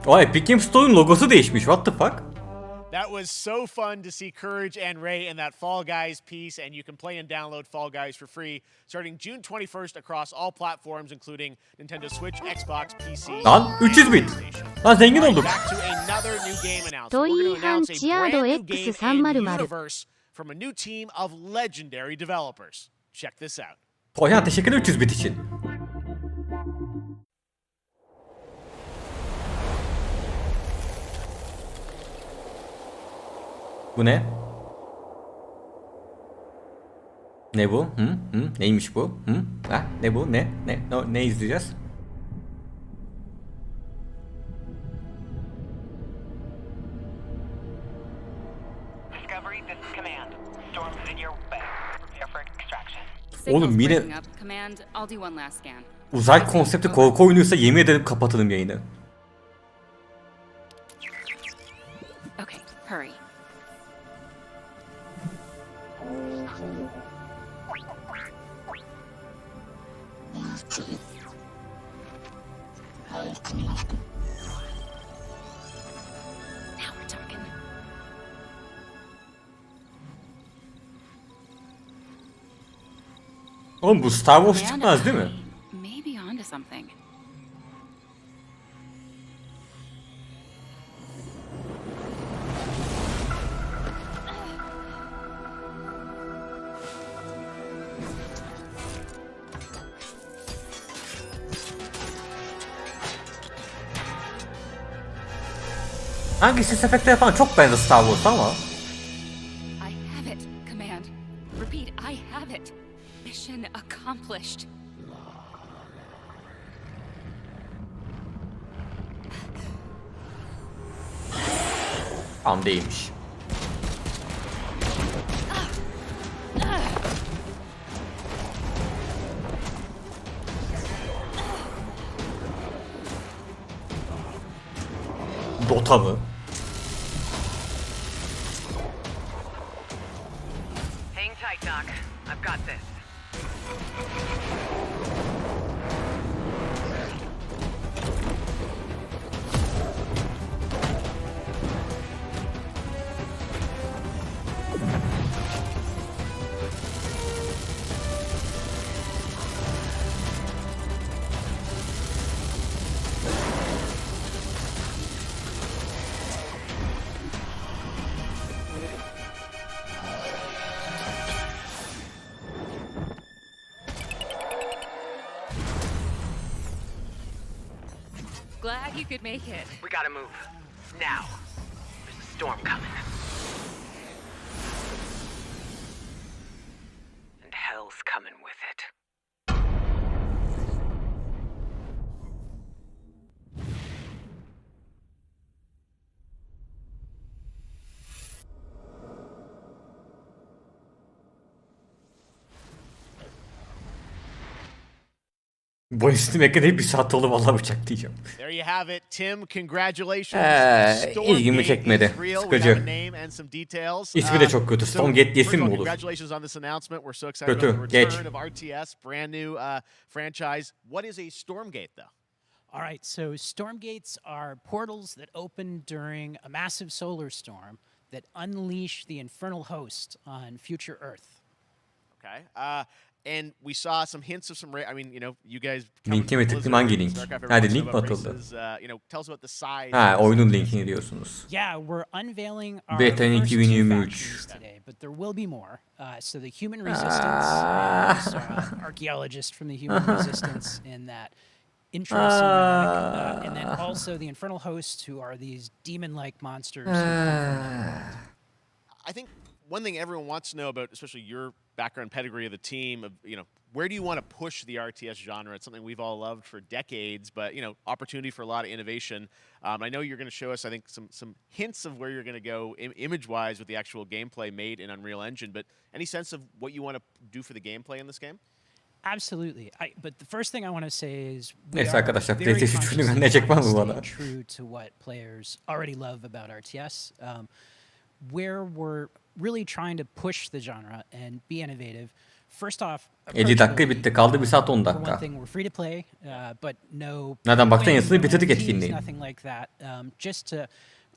O Epic Games Store'un logosu değişmiş. What the fuck? That was so fun to see Courage and Ray in that Fall Guys piece, and you can play and download Fall Guys for free starting June 21st across all platforms including Nintendo Switch, Xbox, PC. Lan 300 bit. Lan zengin olduk. Back to another new game announcement. ト We're イ going ー to ハン announce a チアー brand ド new game and X300 universe from a new team of legendary developers. Check this out. Toyhan teşekkür ederim 300 bit için. Bu ne? Ne bu? Neymiş bu? Ha? Ne bu? Ne izleyeceğiz? Discovery, this is Command. Storm's in your way. Prepare for extraction. Oğlum yine Command, I'll do one last scan. uzay konsepti korku oyunuysa yemin ederim kapatalım yayını. Okay, hurry. Now we're talking. Oğlum bu Star Wars çıkmaz değil mi? Maybe onto something. Hangi ses efektleri falan çok benzer Star Wars ama. I have it, Command. Repeat, I have it. Mission accomplished. Tam değilmiş. Dota mı? Hang tight, Doc. I've got this. Glad you could make it. We gotta move. Now. There's a storm coming. And hell's coming with it. Bu üstüme ekleyip bir saat oldu vallahi bıçak diyeceğim. There you have it, Tim. Congratulations. İlgimi çekmedi. Sıkıcı. İsmi de çok kötü. Stormgate diyesin mi olur? Congratulations on this announcement. We're so excited Kötü. about the Geç. return of RTS, brand new franchise. What is a Stormgate though? All right, so stormgates are portals that open during a massive solar storm that unleash the infernal host on future Earth. Okay. And we saw some hints of some. I mean, you know, you guys. Linki mi tıklayayım, hangi link? Nerede link mi atıldı? You know, tell us about the size. Ha, oyunun linkini diyorsunuz. Yeah, we're unveiling our Beta'nın first 2023. two factions today, but there will be more. So the human resistance, and archaeologist from the human resistance in that intro cinematic, and then also the infernal hosts, who are these demon-like monsters. I think one thing everyone wants to know about, especially your background pedigree of the team, of, you know, where do you want to push the RTS genre? It's something we've all loved for decades, but, you know, opportunity for a lot of innovation. I know you're going to show us, I think, some hints of where you're going to go image-wise with the actual gameplay made in Unreal Engine, but any sense of what you want to do for the gameplay in this game? Absolutely. But the first thing I want to say is Neyse arkadaşlar, PlayStation 3'ünü ne çekmem bu bana. True to what players already love about RTS. Where we're really trying to push the genre and be innovative. First off, 50 dakika bitti. Kaldı 1 saat 10 dakika. We're free to play, but no. Nereden baksan yarısını bitirdik etkinliği. Nothing like that. Just to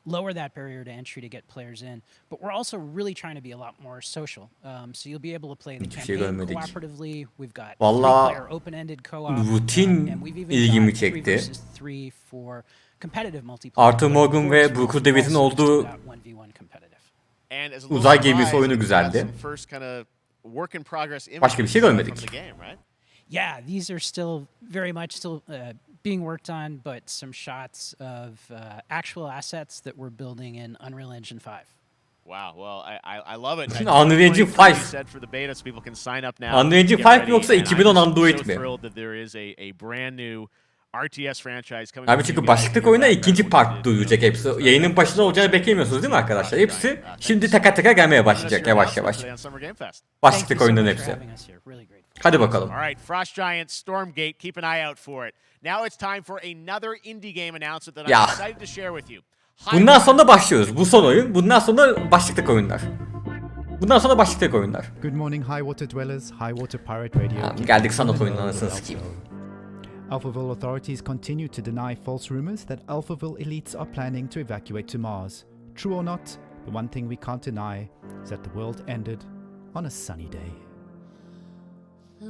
lower that barrier to entry to get players in. But we're also really trying to be a lot more social. So you'll be able to play the campaign cooperatively. We've got three-player open-ended co-op. Rutin ilgimi çekti. 3 for competitive multiplayer. Arthur Morgan ve Brooker Davis'in olduğu uzay gemisi oyunu güzeldi. Başka bir şey görmedik. Yeah, these are still very much being worked on, but some shots of actual assets that we're building in Unreal Engine 5. Wow, well, I love it. Unreal Engine 5. Unreal Engine 5 mi yoksa 2010 Android mi? Abi çünkü başlıklık oyuna ikinci part duyulacak hepsi. Yayının başında olacağını beklemiyorsunuz değil mi arkadaşlar? Hepsi şimdi teker teker gelmeye başlayacak yavaş yavaş. Başlıklık oyunların hepsi. Hadi bakalım. Alright, Frost Giant Stormgate, keep an eye out for it. Now it's time for another indie game announcement that I'm excited to share with you. Bundan sonra başlıyoruz. Bu son oyun. Bundan sonra başlıklık oyunlar. Bundan sonra başlıklık oyunlar. Good morning Highwater Dwellers, Highwater Pirate Radio. Geldik sanat oyunlarına, anasını sikeyim. Alphaville authorities continue to deny false rumors that Alphaville elites are planning to evacuate to Mars. True or not, the one thing we can't deny is that the world ended on a sunny day. The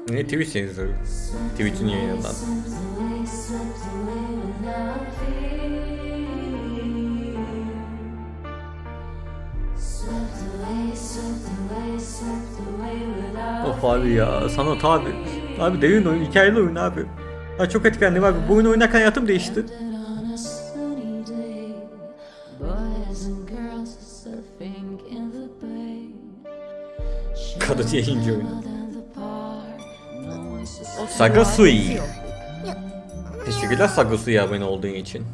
Ne Twitch izliyorum. Twitch'in yayınından. Of abi ya, sanat abi. Abi derin oyun, hikayeli oyun abi. Ben çok etkilendim abi. Bu oyunu oynarken hayatım değişti. Kadıcı yayıncı oyunu. Sagasui. Teşekkürler Sagasui'ye abone olduğun için.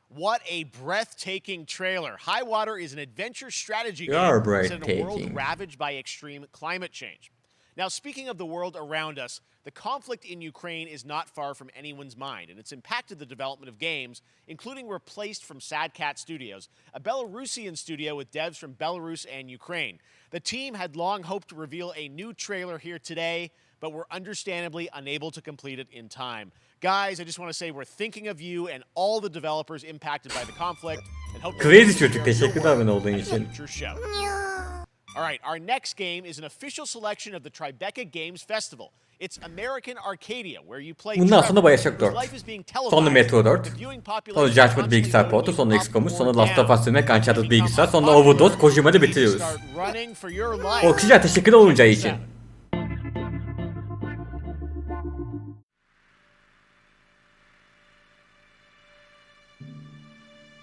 What a breathtaking trailer. Highwater is an adventure strategy You are game set in a world breathtaking. ravaged by extreme climate change. Now, speaking of the world around us, the conflict in Ukraine is not far from anyone's mind, and it's impacted the development of games, including Replaced from Sad Cat Studios, a Belarusian studio with devs from Belarus and Ukraine. The team had long hoped to reveal a new trailer here today, but were understandably unable to complete it in time. Guys, I just want to say we're thinking of you and all the developers impacted by the conflict, and hope Crazy çocuk, teşekkürler abone olduğun için. All right, our next game is an official selection of the Tribeca Games Festival. It's American Arcadia, where you play Bundan sonra Trevor, Bioshock whose 4. life is being televised, Sonra Metro 4. with viewing Sonra population Judgment constantly bilgisayar moving portu. Sonra up XCOM'uz. or Sonra Last of down. Us Remake, Uncharted Become bilgisayar. Sonra unpopular, Overdose, Kojima'da you bitiriyoruz. start running for your life. Okuyucular teşekkürler olacağı için.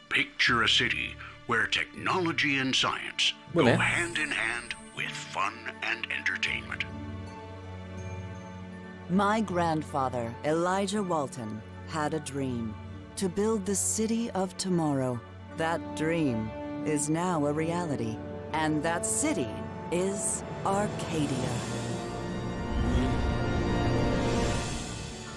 Picture a city where technology and science Bu go ne? hand in hand with fun and entertainment. My grandfather, Elijah Walton, had a dream to build the city of tomorrow. That dream is now a reality, and that city is Arcadia.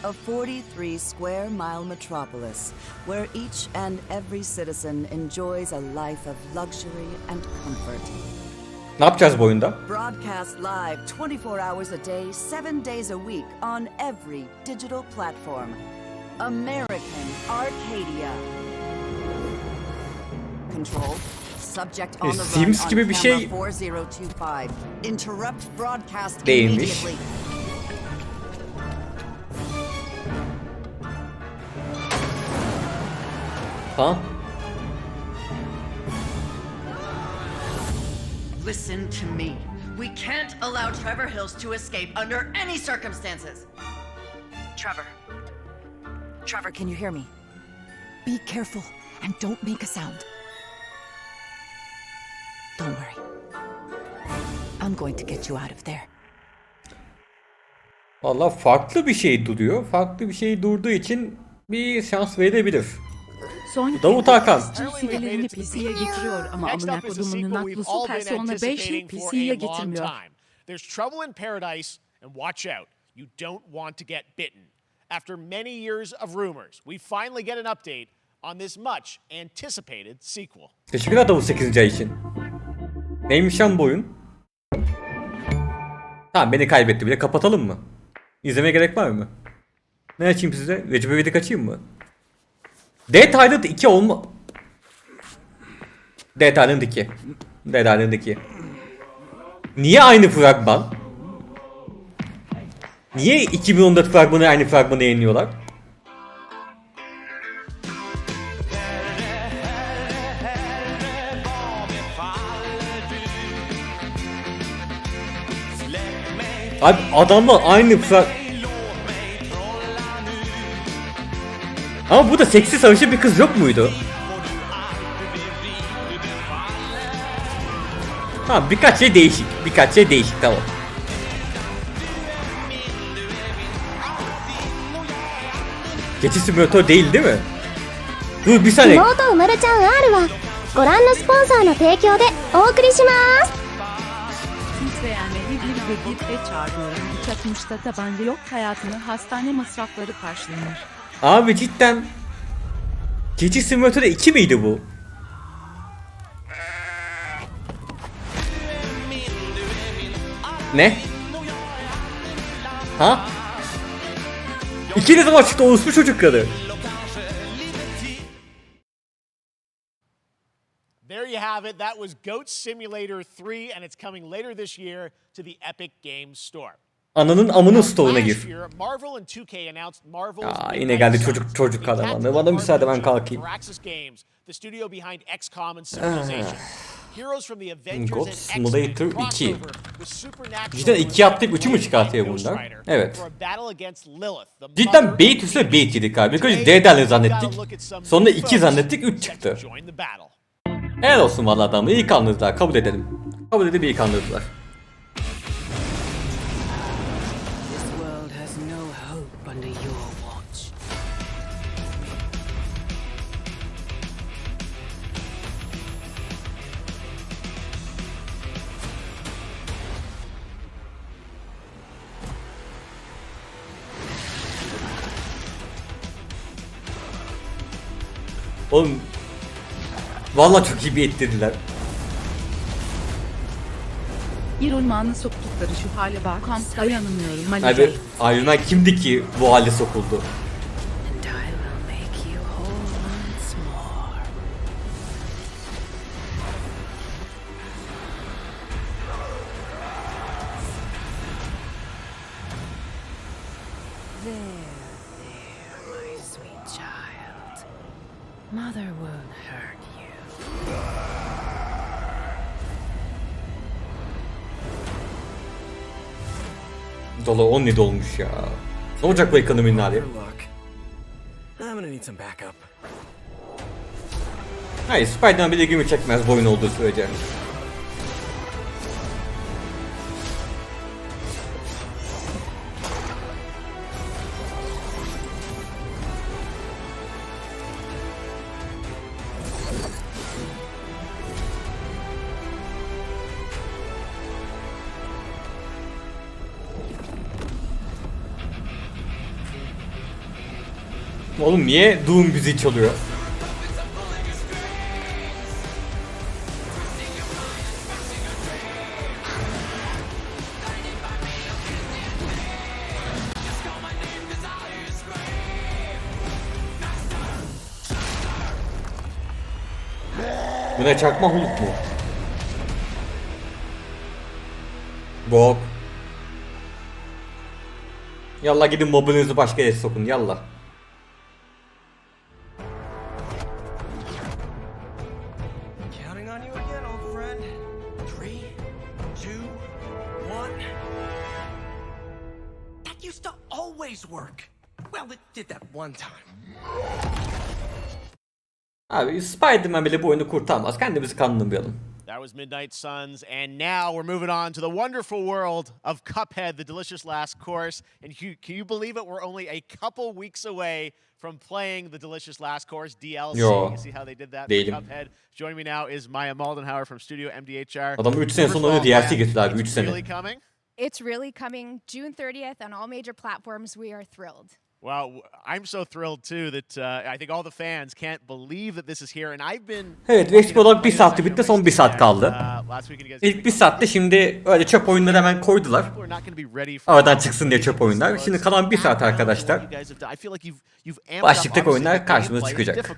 A 43 square mile metropolis where each and every citizen enjoys a life of luxury and comfort. Ne yapacağız bu oyunda? Broadcast live 24 hours a day, 7 days a week on every digital platform. American Arcadia. Control. Subject on the run Sims gibi on bir camera şey 4025. Interrupt broadcast değilmiş. immediately. Ha? Listen to me. We can't allow Trevor Hills to escape under any circumstances. Trevor. Trevor, can you hear me? Be careful and don't make a sound. Don't worry. I'm going to get you out of there. Vallahi farklı bir şey duruyor. Farklı bir şey durduğu için bir şans verebilir. Son Davut Hakan. sivrilerini PC'ye getiriyor ama amına kodumunun aklısı Persona 5'i PC'ye getirmiyor. There's trouble in paradise, and watch out. You don't want to get bitten. After many years of rumors, we finally get an update on this much anticipated sequel. Teşekkürler Davut 8. ay için. Neymiş lan bu oyun? Tamam, beni kaybetti bile, kapatalım mı? İzlemeye gerek var mı? Ne açayım size? Recep İvedik açayım mı? Dead Island 2 olma... Dead Island 2. Dead Island 2. Niye aynı fragman? Niye 2014 fragmanı aynı fragmanı yayınlıyorlar? Abi adamlar aynı Ama burada seksi savaşı bir kız yok muydu? Tamam, birkaç şey değişik. Birkaç şey değişik, tamam. Geçiş simülatör değil mi? Dur bir saniye. 妹うまるちゃん R はご覧のスポンサーの提供でお送りします。 Titreyenleri bir ve çağırıyorum. Uçak tabanca yok, hayatını hastane masrafları karşılanır. Abi cidden Keçi Simulator 2 miydi bu? Ne? Ha? İki ne zaman çıktı orospu çocukları? There you have it. That was Goat Simulator 3 and it's coming later this year to the Epic Games Store. Ananın amının stoğuna gir. Marvel and 2K announced Marvel's Aa, yine geldi çocuk karavanı. Bana müsaade, ben kalkayım. Games, the studio behind XCOM and Civilization. Heroes from the Avengers God and Simulator 2. Supernatural. Cidden 2 yaptık 3'ü mü çıkartıyor bunlar? Evet. Cidden bait üstüne bait yedik abi. İlk önce D'den zannettik. Sonra 2 zannettik, 3 çıktı. Helal olsun valla adamı. İyi kandırdılar, kabul edelim. Kabul edip iyi kandırdılar. Oğlum vallahi çok iyi bir ettirdiler. İronmanı soktukları şu hale bak. Dayanamıyorum. Abi Iron Man kimdi ki bu hale sokuldu? Mother won't hurt you. Dolar 17 olmuş ya. Ne olacak bu ekonominin hali? I'm gonna need some backup. Hayır, Spider-Man bile ilgimi çekmez bu oyun olduğu sürece. Oğlum niye Doom müziği çalıyor? Bu ne, çakma Hulk mu? Bok. Yallah gidin mobilinizi başka yere sokun yallah. Work. Well, it did that one time. Abi Spider-Man bile bu oyunu kurtarmaz. Kendimizi kandırmayalım. That was Midnight Suns, and now we're moving on to the wonderful world of Cuphead, the delicious last course. And can you believe it? We're only a couple weeks away from playing the delicious last course DLC. Yo, you see how they did that değilim. for Cuphead? Joining me now is Maya Moldenhauer from Studio MDHR. Adam 3 sene sonra DLC getirdi abi, 3 sene. Really coming? It's really coming June 30th on all major platforms. We are thrilled. Well, I'm so thrilled too that I think all the fans can't believe that this is here, and I've been. Evet, resmi olarak 1 saatti bitti, son 1 saat kaldı. İlk 1 saatte şimdi öyle çöp oyunları hemen koydular. Aradan çıksın diye çöp oyunlar. Şimdi kalan 1 saat arkadaşlar. Başlıktaki oyunlar karşımıza çıkacak.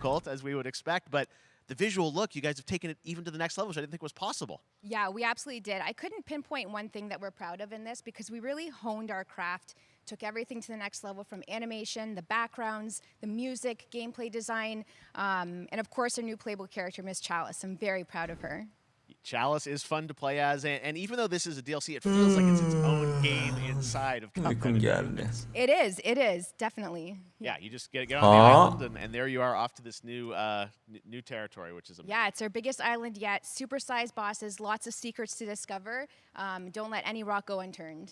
The visual look, you guys have taken it even to the next level, which I didn't think was possible. Yeah, we absolutely did. I couldn't pinpoint one thing that we're proud of in this because we really honed our craft, took everything to the next level from animation, the backgrounds, the music, gameplay design, and of course our new playable character, Miss Chalice. I'm very proud of her. Chalice is fun to play as, and even though this is a DLC, it feels like it's its own game inside of Cuphead. It is, definitely. Yeah, you just get on the island, and there you are off to this new territory, which is amazing. Yeah, it's our biggest island yet. Super-sized bosses, lots of secrets to discover. Don't let any rock go unturned.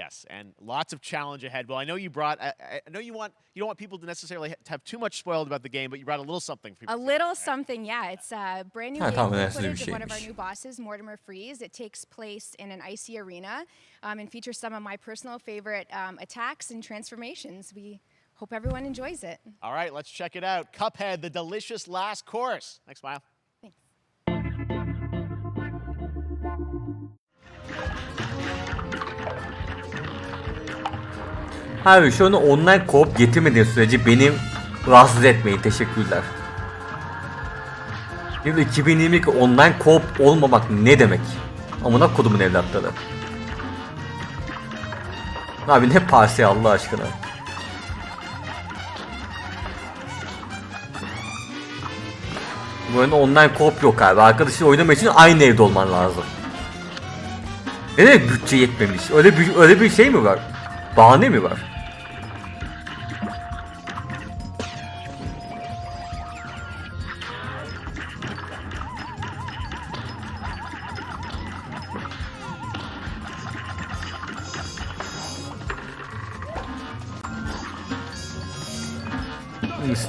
Yes, and lots of challenge ahead. Well, I know you brought. I know you don't want people to necessarily have too much spoiled about the game, but you brought a little something for people. A little something, yeah. It's a brand new gameplay footage of one of our new bosses, Mortimer Freeze. It takes place in an icy arena, and features some of my personal favorite attacks and transformations. hope everyone enjoys it. All right, let's check it out. Cuphead, the delicious last course. Next, Smile. Abi şu anda online co-op getirmediği sürece benim rahatsız etmeyin. Teşekkürler. Şimdi 2022 online co-op olmamak ne demek? Amına kodumun evlatları. Abi ne parça Allah aşkına. Bu oyunda online co-op yok abi. Arkadaşlar oynamak için aynı evde olman lazım. Ne demek bütçe yetmemiş? Öyle bir şey mi var? Bahane mi var?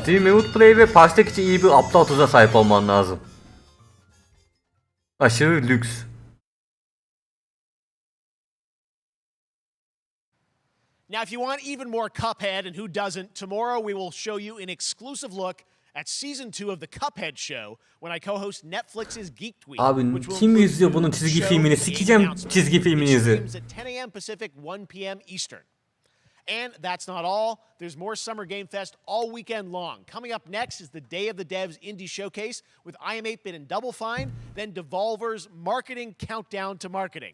Steam Outplay ve Parsec için iyi bir upload hıza sahip olman lazım. Aşırı lüks. Now, if you want even more Cuphead, and who doesn't, tomorrow we will show you an exclusive look at Season 2 of the Cuphead Show when I co-host Netflix's Geek Week. Abi kim izliyor bunun çizgi filmini? Sikeceğim çizgi filminizi. At 10 a.m. Pacific, 1 p.m. Eastern. And that's not all. There's more Summer Game Fest all weekend long. Coming up next is the Day of the Devs Indie Showcase with I Am 8-Bit and Double Fine, then Devolver's Marketing Countdown to Marketing.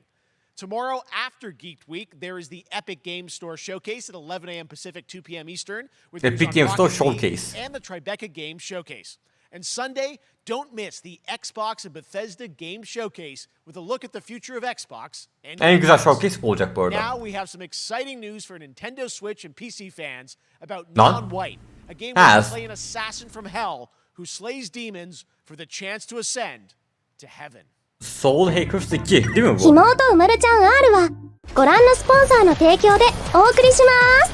Tomorrow after Geek Week, there is the Epic Games Store Showcase at 11 a.m. Pacific, 2 p.m. Eastern. With Epic Games Store Showcase. And the Tribeca Games Showcase. And Sunday, don't miss the Xbox and Bethesda Game Showcase with a look at the future of Xbox. En güzel showcase bu olacak bu arada. Now we have some exciting news for Nintendo Switch and PC fans about Neon White, a game where you play an assassin from hell who slays demons for the chance to ascend to heaven. Soul Hackers 2 değil mi bu? ひもとうまるちゃん R はご覧のスポンサーの提供でお送りします。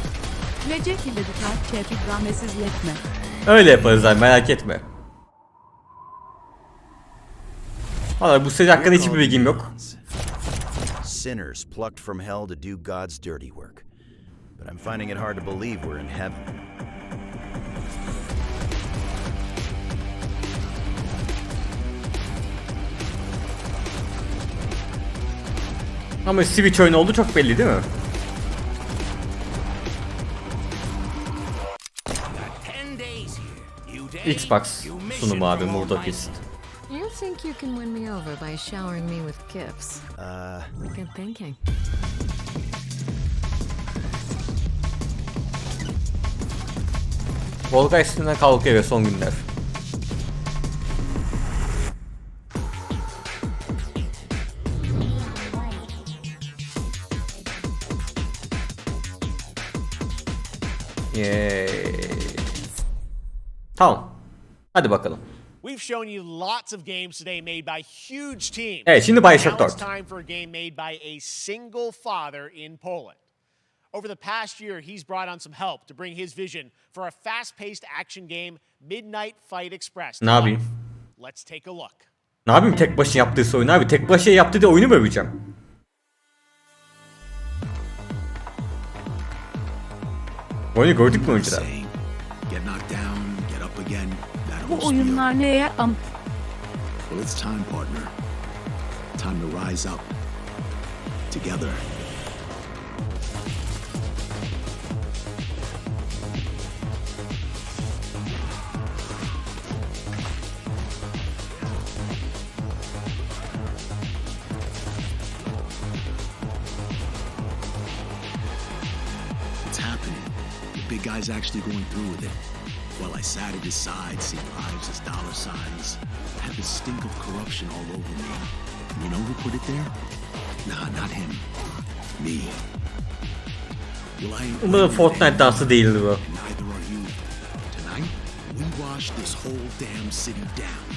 Recep ile takipçi ikramesizletme. Öyle yaparız abi merak etme. Valla bu seri hakkında hiçbir bilgim yok. Sinners plucked from hell to do God's dirty work. But I'm finding it hard to believe we're in heaven. Ama Switch oyunu oldu çok belli değil mi? Xbox sunumu abi Murdochist. You think you can win me over by showering me with gifts? Good thinking. Volga üstünden kalkıyor ve son günler. Tamam. Hadi bakalım. We've shown you lots of games today made by huge teams. Evet, şimdi Bioshock Now it's 4. time for a game made by a single father in Poland. Over the past year, he's brought on some help to bring his vision for a fast-paced action game, Midnight Fight Express. Ne yapayım? Let's take a look. Ne yapayım tek başına yaptığı oyunu abi? Tek başına yaptığı da oyunu mu öveceğim? Oyunu gördük mü önceden? Bu oyunlar neye am? Well, it's time, partner. Time to rise up. Together. It's happening. The big guy's actually going through with it. While I sat at his side, seeing lives as dollar signs, I had the stink of corruption all over me. And you know who put it there? Nah, not him. Me. Well, Umarım Fortnite dansı değildi bu. Neither are you. Tonight, we wash this whole damn city down.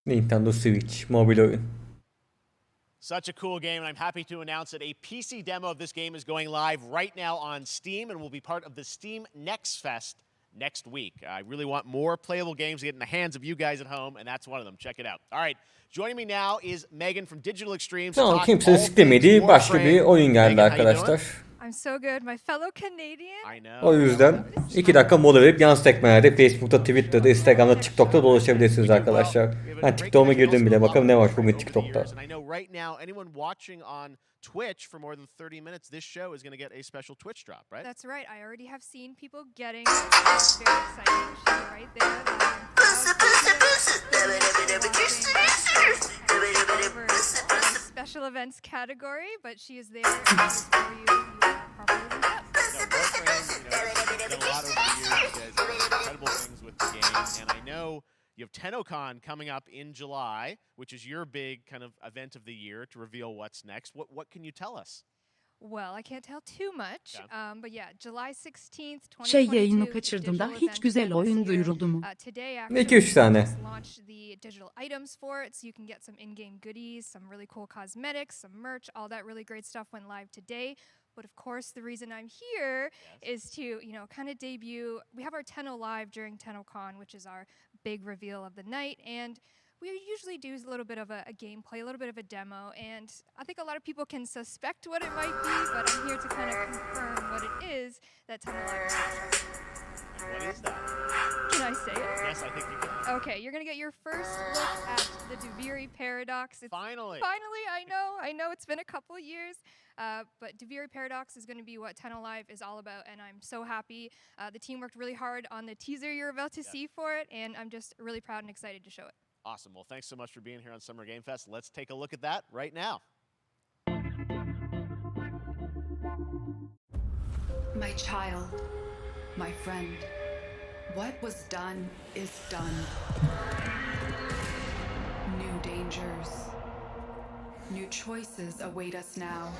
Nintendo Switch mobil oyun. Such a cool game, and I'm happy to announce that a PC demo of this game is going live right now on Steam and will be part of the Steam Next Fest next week. I really want more playable games to get in the hands of you guys at home, and that's one of them. Check it out. All right, joining me now is Megan from Digital Extremes. Tamam, kimse siklemediği başka bir oyun geldi arkadaşlar. I'm so good, my fellow Canadian. I know. O yüzden 2 dakika mola verip yan sekmelerde Facebook'ta, Twitter'da, Instagram'da, TikTok'ta dolaşabilirsiniz arkadaşlar. Ben TikTok'uma girdim bile. Bakalım ne var bugün TikTok'ta. And I know right now anyone watching on Twitch for more than 30 minutes, this show is going to get a special Twitch drop, right? That's right. I already have seen people getting it. It's very exciting. She's right there. Special events category, but she is there for you properly linked up. Done a lot over the years. You guys have done incredible things with the game, and I know you have TennoCon coming up in July, which is your big kind of event of the year to reveal what's next. What can you tell us? Well, I can't tell too much, but yeah, July 16th, 2022. Yayını kaçırdığımda hiç güzel oyun duyuruldu mu? Today, 2-3 tane. launched the digital items for it, so you can get some in-game goodies, some really cool cosmetics, some merch, all that really great stuff went live today. But of course, the reason I'm here is to, kind of debut. We have our Tenno Live during TennoCon, which is our big reveal of the night, and we usually do a little bit of a gameplay, a little bit of a demo, and I think a lot of people can suspect what it might be, but I'm here to kind of confirm what it is that Tenno Live is featuring. What is that? Can I say it? Yes, I think you can. Okay, you're gonna get your first look at the Duviri Paradox. Finally! Finally, I know it's been a couple years, but Duviri Paradox is gonna be what Tenno Live is all about, and I'm so happy. The team worked really hard on the teaser you're about to see for it, and I'm just really proud and excited to show it. Awesome. Well, thanks so much for being here on Summer Game Fest. Let's take a look at that right now. My child, my friend, what was done is done. New dangers, new choices await us now.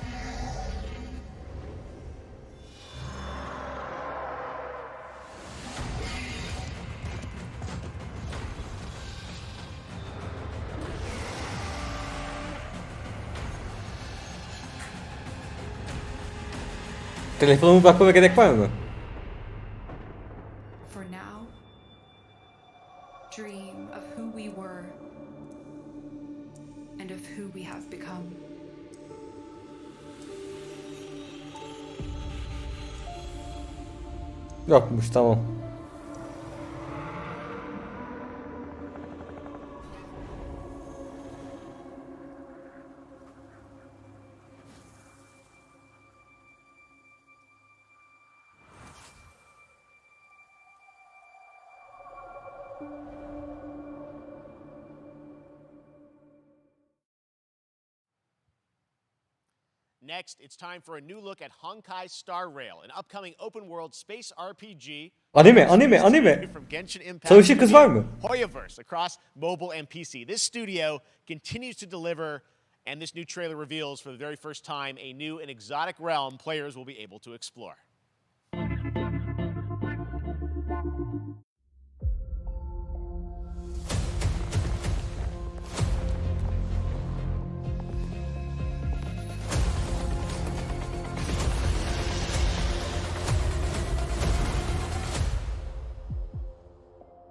Telefonumu bakmama gerek var mı? For now, dream of who we were and of who we have become. Yokmuş, tamam. Next, it's time for a new look at Honkai Star Rail, an upcoming open-world space RPG. Anime. From Genshin Impact. Savaşı kız var mı? Hoyoverse across mobile and PC. This studio continues to deliver, and this new trailer reveals for the very first time a new and exotic realm players will be able to explore.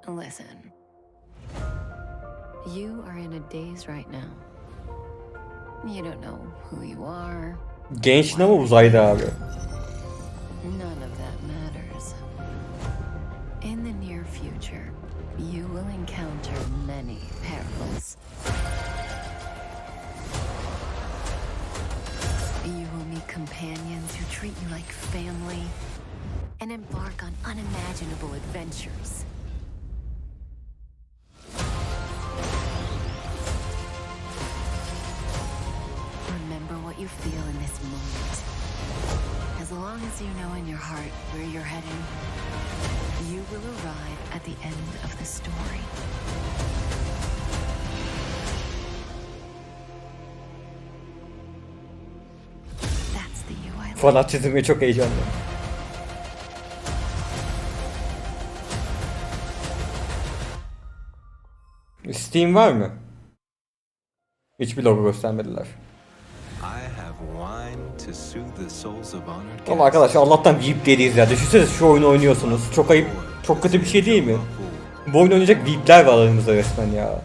Listen. You are in a daze right now. You don't know who you are. Gençsin ama uzayda abi. None of that matters. In the near future, you will encounter many perils. You will meet companions who treat you like family and embark on unimaginable adventures. Remember what you feel in this moment. As long as you know in your heart where you're heading, you will arrive at the end of the story. That's the you I love. Fanat çizimine çok heyecanlı. Steam var mı? Hiçbir logo göstermediler. Ama arkadaşlar Allah'tan VIP dediyiz ya. Düşünsenize şu oyunu oynuyorsunuz. Çok ayıp. Çok kötü bir şey değil mi? Bu oyun oynayacak VIP'ler var aramızda resmen ya.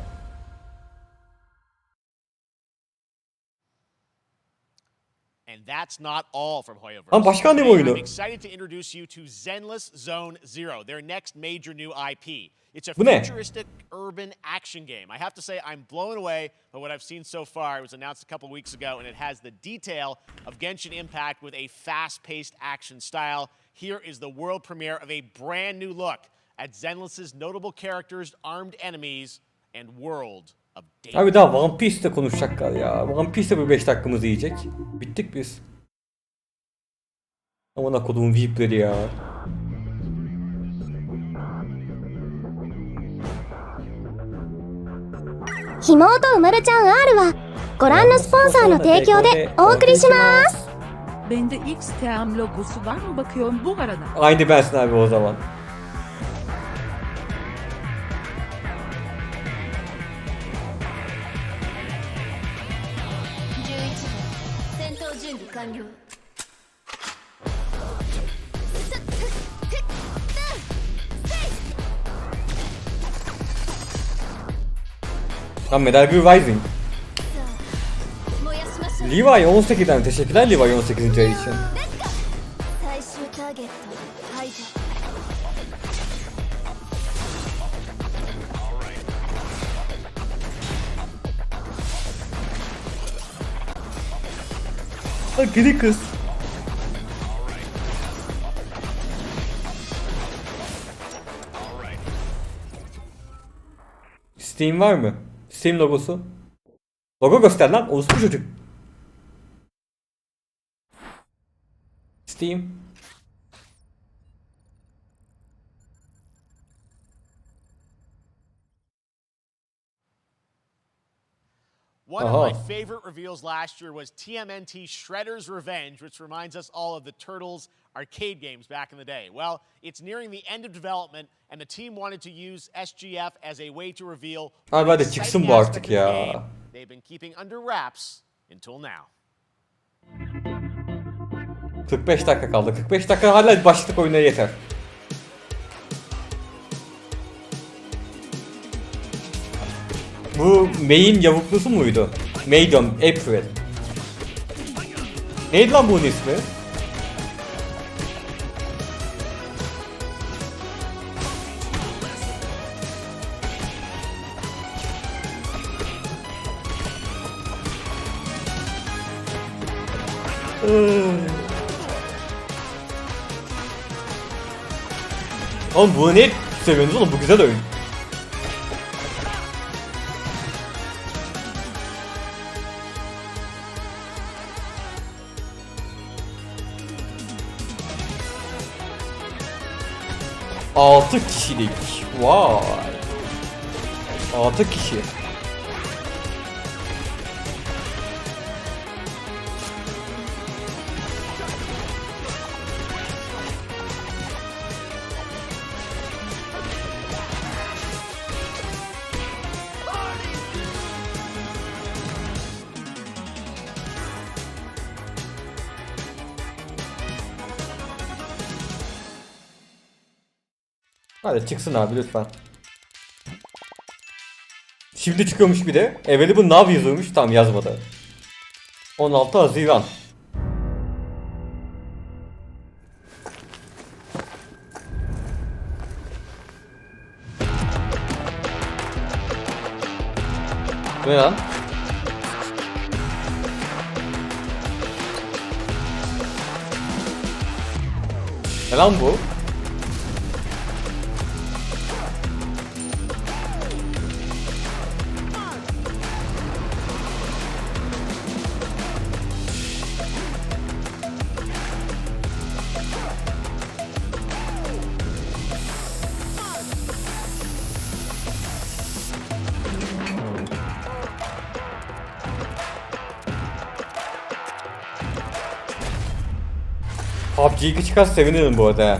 And that's not all from Hoyoverse. Ama başka ne oyunu? I'm excited to introduce you to Zenless Zone Zero, their next major new IP. It's a Bu ne? futuristic urban action game. I have to say I'm blown away by what I've seen so far. It was announced a couple weeks ago, and it has the detail of Genshin Impact with a fast-paced action style. Here is the world premiere of a brand new look at Zenless's notable characters, armed enemies, and world of danger. Abi daha One Piece'te konuşacaklar ya. One Piece'te bu 5 dakikamızı yiyecek. Bittik biz. Aman kodumun VIP'leri ya. ひもとうまるちゃん R はご覧のスポンサーの提供でお送りします。 Bende XTM logosu var mı bakıyorum bu arada. Aynı bensin abi o zaman. Tam Metal Gear Rising. Levi 18'den teşekkürler Levi 18. ay için. Gidi kız. Steam var mı? Steam logosu. Logo göster lan. Orospu çocuk. Steam. One of my favorite reveals last year was TMNT Shredder's Revenge, which reminds us all of the Turtles arcade games back in the day. Well, it's nearing the end of development, and the team wanted to use SGF as a way to reveal Abi hadi çıksın bu artık ya. they've been keeping under wraps until now. 45 dakika kaldı. 45 dakika hala başlık oyuna yeter. Bu May'in yavuklusu muydu? May diyorum, April. Neydi lan bunun ismi? Oğlum bunu ne seviyorsunuz oğlum? Bu güzel oyun. Altı kişilik. Vay. 6 kişi. Hadi çıksın abi lütfen. Şimdi çıkıyormuş bir de. Available now yazıyormuş. Tam yazmadı. 16 Haziran. Ne lan? Ne lan bu? PUBG 2 çıkarsa sevinirim bu arada.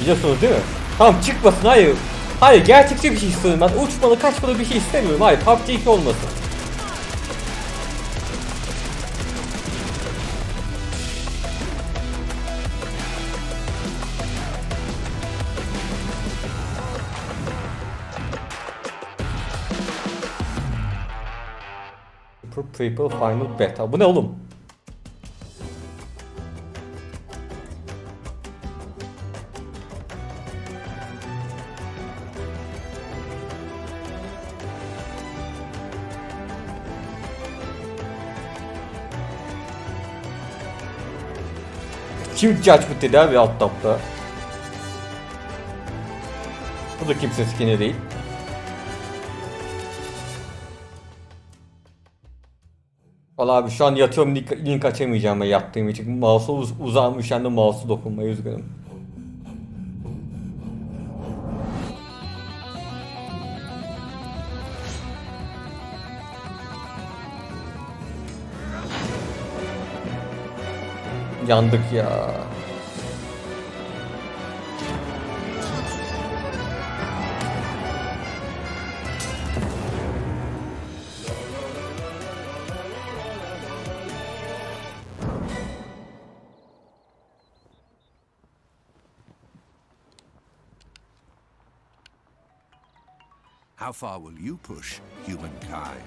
Biliyorsunuz değil mi? Tamam çıkmasın, hayır. Hayır, gerçekçi bir şey istiyorum ben. Uçmalı kaçmalı bir şey istemiyorum. Hayır, PUBG 2 olmasın. Triple Final Beta. Bu ne oğlum? Kim Judgment dedi abi alt tapta. Bu da kimse skin'i değil. Valla abi şu an yatıyorum, link açamayacağım ben yattığım için. Mouse'u uzağım, üşendim mouse'u dokunmaya, üzgünüm. Yandık ya. How far will you push humankind?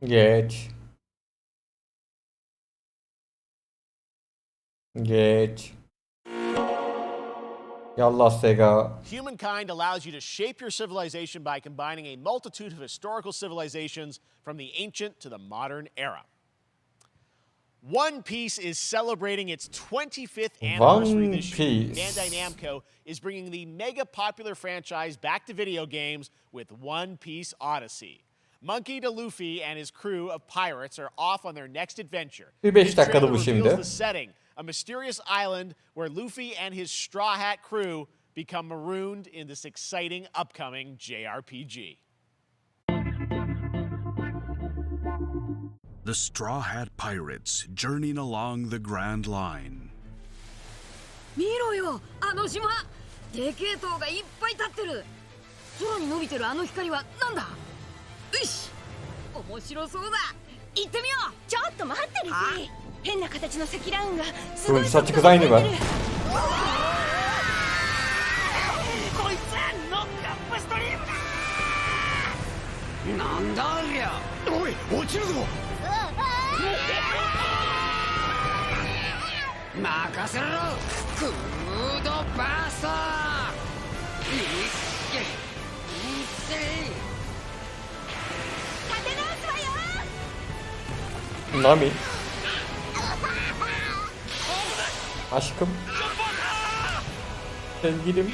Geç. Geç. Yallah Sega. Humankind allows you to shape your civilization by combining a multitude of historical civilizations from the ancient to the modern era. One Piece is celebrating its 25th anniversary this year. Bandai Namco is bringing the mega popular franchise back to video games with One Piece Odyssey. Monkey D. Luffy and his crew of pirates are off on their next adventure. Bir 5 dakikada bu şimdi. The setting, a mysterious island where Luffy and his Straw Hat crew become marooned in this exciting upcoming JRPG. The Straw Hat Pirates journeying along the Grand Line. 見ろよ、あの島。でけえ塔がいっぱい立ってる。空に伸びてるあの光はなんだ。よし、面白そうだ。行ってみよう。ちょっと待ってるし。変な形の積乱雲がすごごいサチクザイヌが。こいつはノックアップストリームだ。なんだありゃ。おい、落ちるぞ。任せろ。クードバースト。Nami. Aşkım. Sevgilim.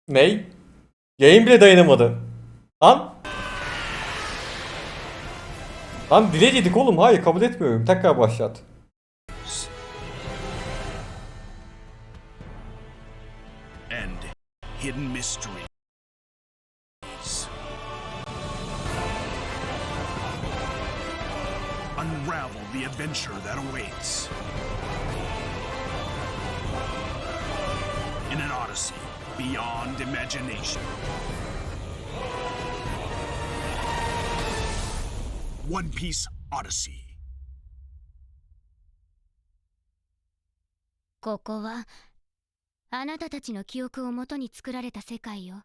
Ney? Yayın bile dayanamadı. Lan? Lan dilecektik oğlum. Hayır, kabul etmiyorum. Tekrar başlat. And hidden mysteries. Unravel the adventure that awaits. In an odyssey beyond imagination. One Piece Odyssey. ここはあなたたちの記憶をもとに作られた世界よ。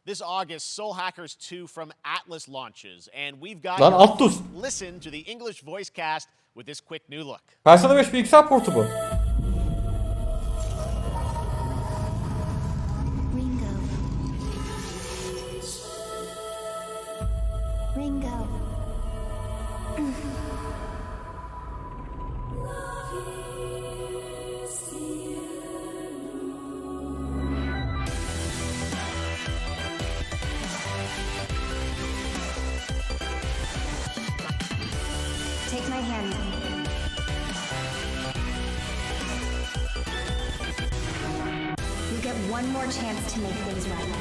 This August, Soul Hackers 2 from Atlas launches, and we've got Lan Atlus. Listen to the English voice cast with this quick new look. Persona 5 bilgisayar portu bu. Ringo. Take my hand. You get one more chance to make things right.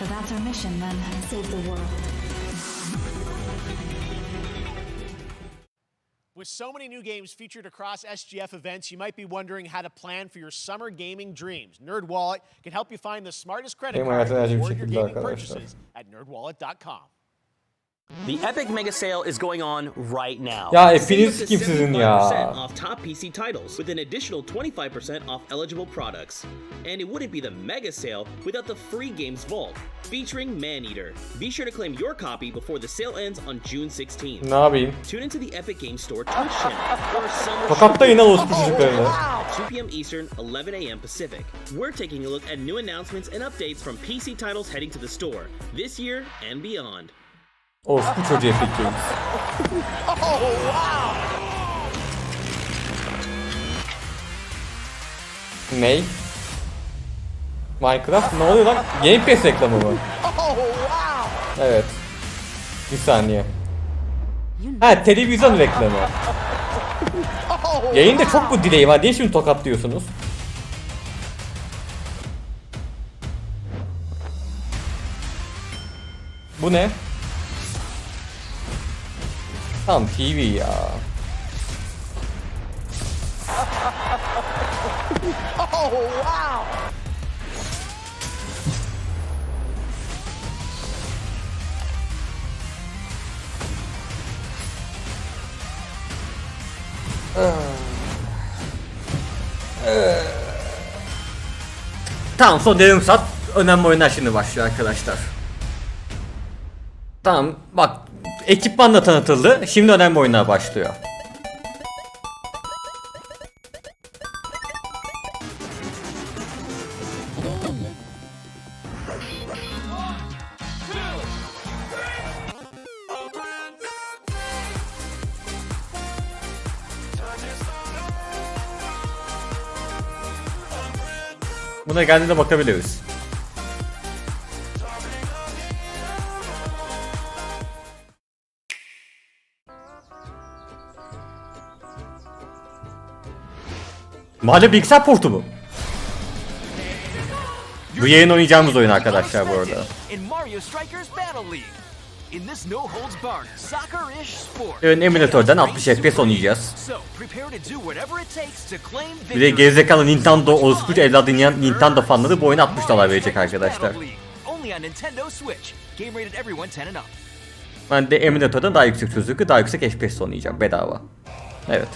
So that's our mission then. Save the world. With so many new games featured across SGF events, you might be wondering how to plan for your summer gaming dreams. NerdWallet can help you find the smartest credit Benim card to hayatım reward acı bir your şekilde gaming arkadaşlar. purchases at nerdwallet.com. The epic mega sale is going on right now. Ya Save epiniz up to kim sizin 75% ya? off top PC titles with an additional 25% off eligible products. And it wouldn't be the mega sale without the free games vault featuring Maneater. Be sure to claim your copy before the sale ends on June 16th. Ne yapayım? Tune into the Epic Games Store Twitch channel for summer Tokatta yine orospu çocuklarını. 2 p.m. Eastern, 11 a.m. Pacific. We're taking a look at new announcements and updates from PC titles heading to the store this year and beyond. Orospu çocuğu Epic Games. Ney? Minecraft ne oluyor lan? Game Pass reklamı mı? Evet. Bir saniye. Ha, televizyon reklamı. Yayında çok mu delay var? Niye şimdi tokatlıyorsunuz? Bu ne? Tamam, TV ya. Tamam, son yarım saat önemli oyunlar şimdi başlıyor arkadaşlar. Tamam, bak ekipman da tanıtıldı. Şimdi önemli oyunlar başlıyor. Buna geldiğinde bakabiliriz. Mahalle bilgisayar portu mu? Bu yayın oynayacağımız oyun arkadaşlar bu arada. Evet, emülatörden 60 FPS oynayacağız. Bir de gerizekalı Nintendo orospu evladı Nintendo fanları bu oyuna $60 verecek arkadaşlar. Ben de emülatörden daha yüksek çözünürlükle daha yüksek FPS oynayacağım bedava. Evet.